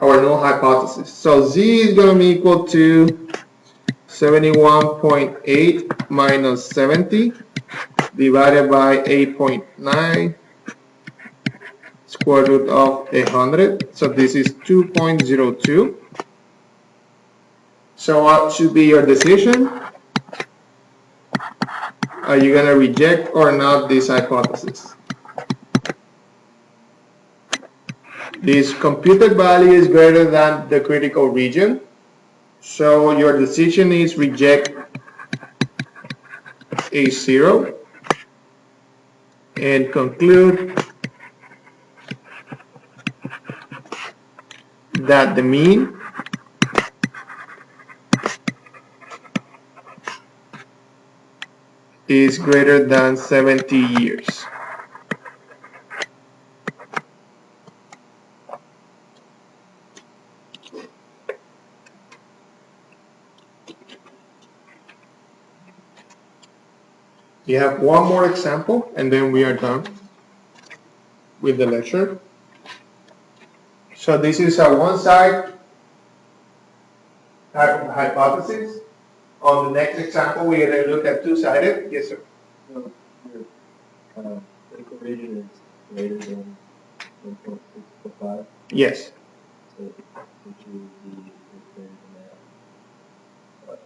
our null hypothesis. So z is going to be equal to 71.8 minus 70 divided by 8.9 square root of 100. So this is 2.02. So what should be your decision? Are you going to reject or not this hypothesis? This computed value is greater than the critical region. So your decision is reject A0 and conclude that the mean is greater than 70 years. You have one more example and then we are done with the lecture. So this is a one-side type of hypothesis. On the next example, we're going to look at two-sided. Yes, sir. So your critical region is greater than 1.645. Yes. So which is the greater than that?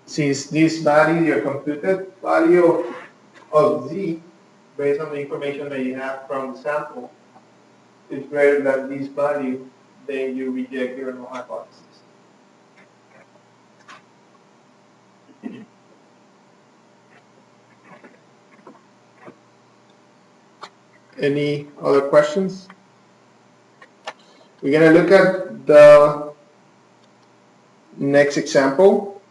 Since this value, your computed value of z, based on the information that you have from the sample, is greater than this value, then you reject your null hypothesis. Any other questions? We're going to look at the next example.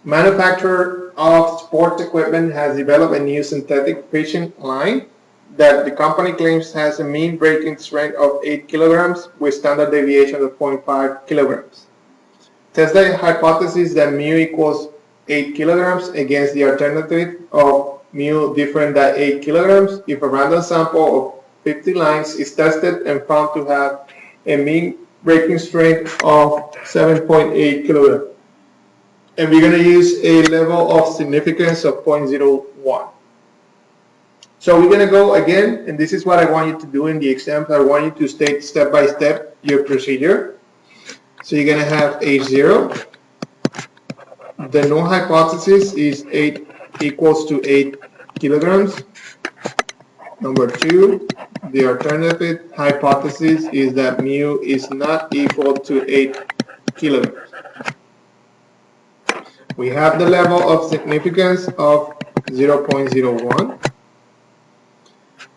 Manufacturer of sports equipment has developed a new synthetic fishing line that the company claims has a mean breaking strength of 8 kilograms with standard deviation of 0.5 kilograms. Test the hypothesis that mu equals 8 kilograms against the alternative of mu different than 8 kilograms if a random sample of 50 lines is tested and found to have a mean breaking strength of 7.8 kilograms. And we're going to use a level of significance of 0.01. So we're going to go again, and this is what I want you to do in the exam. I want you to state step by step your procedure. So you're going to have H0. The null hypothesis is 8 equals to 8 kilograms. Number 2, the alternative hypothesis is that mu is not equal to 8 kilograms. We have the level of significance of 0.01.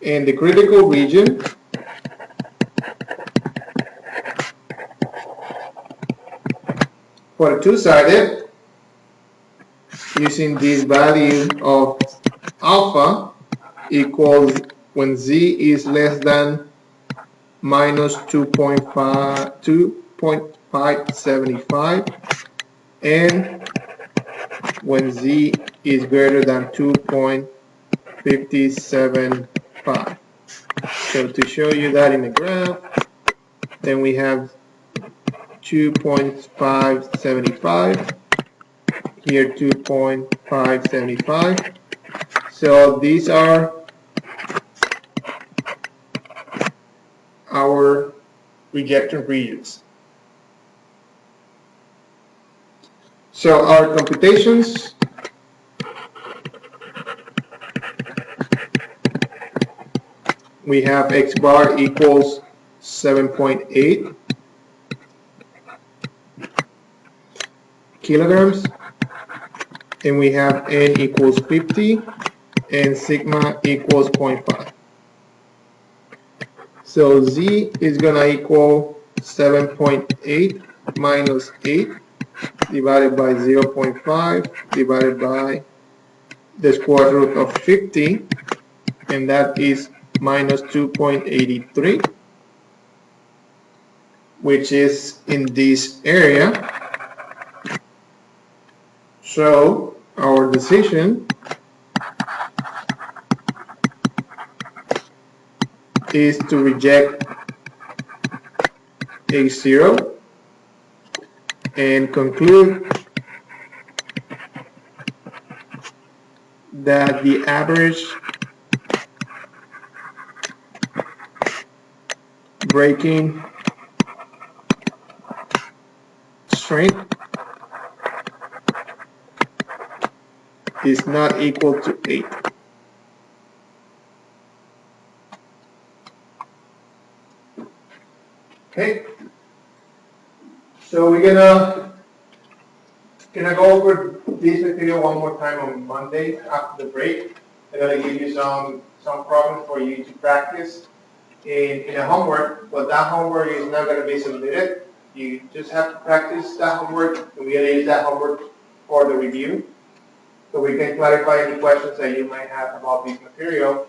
In the critical region, for two-sided, using this value of alpha equals when z is less than minus 2.575 and when z is greater than 2.575. So to show you that in the graph, then we have 2.575, here 2.575. So these are our rejection regions. So our computations we have x bar equals 7.8 kilograms, and we have n equals 50 and sigma equals 0.5. So z is gonna equal 7.8 minus 8 divided by 0.5 divided by the square root of 50, and that is minus 2.83, which is in this area. So our decision is to reject A0 and conclude that the average breaking strength is not equal to 8. Okay, so we're gonna go over this material one more time on Monday after the break. I'm gonna give you some problems for you to practice in a homework, but that homework is not gonna be submitted. You just have to practice that homework, and we're gonna use that homework for the review, so we can clarify any questions that you might have about this material,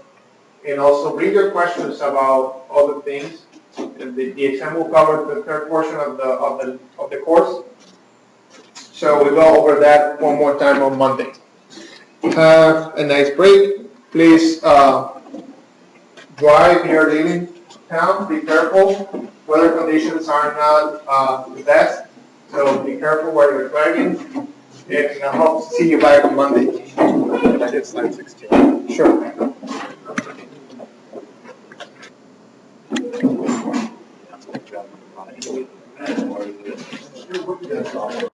and also bring your questions about other things. The exam will cover the third portion of the course, so we'll go over that one more time on Monday. Have a nice break. Please drive in your living town. Be careful. Weather conditions are not the best, so be careful while you're driving. And I hope to see you back on Monday. Can I get slide 16? Sure. Good job.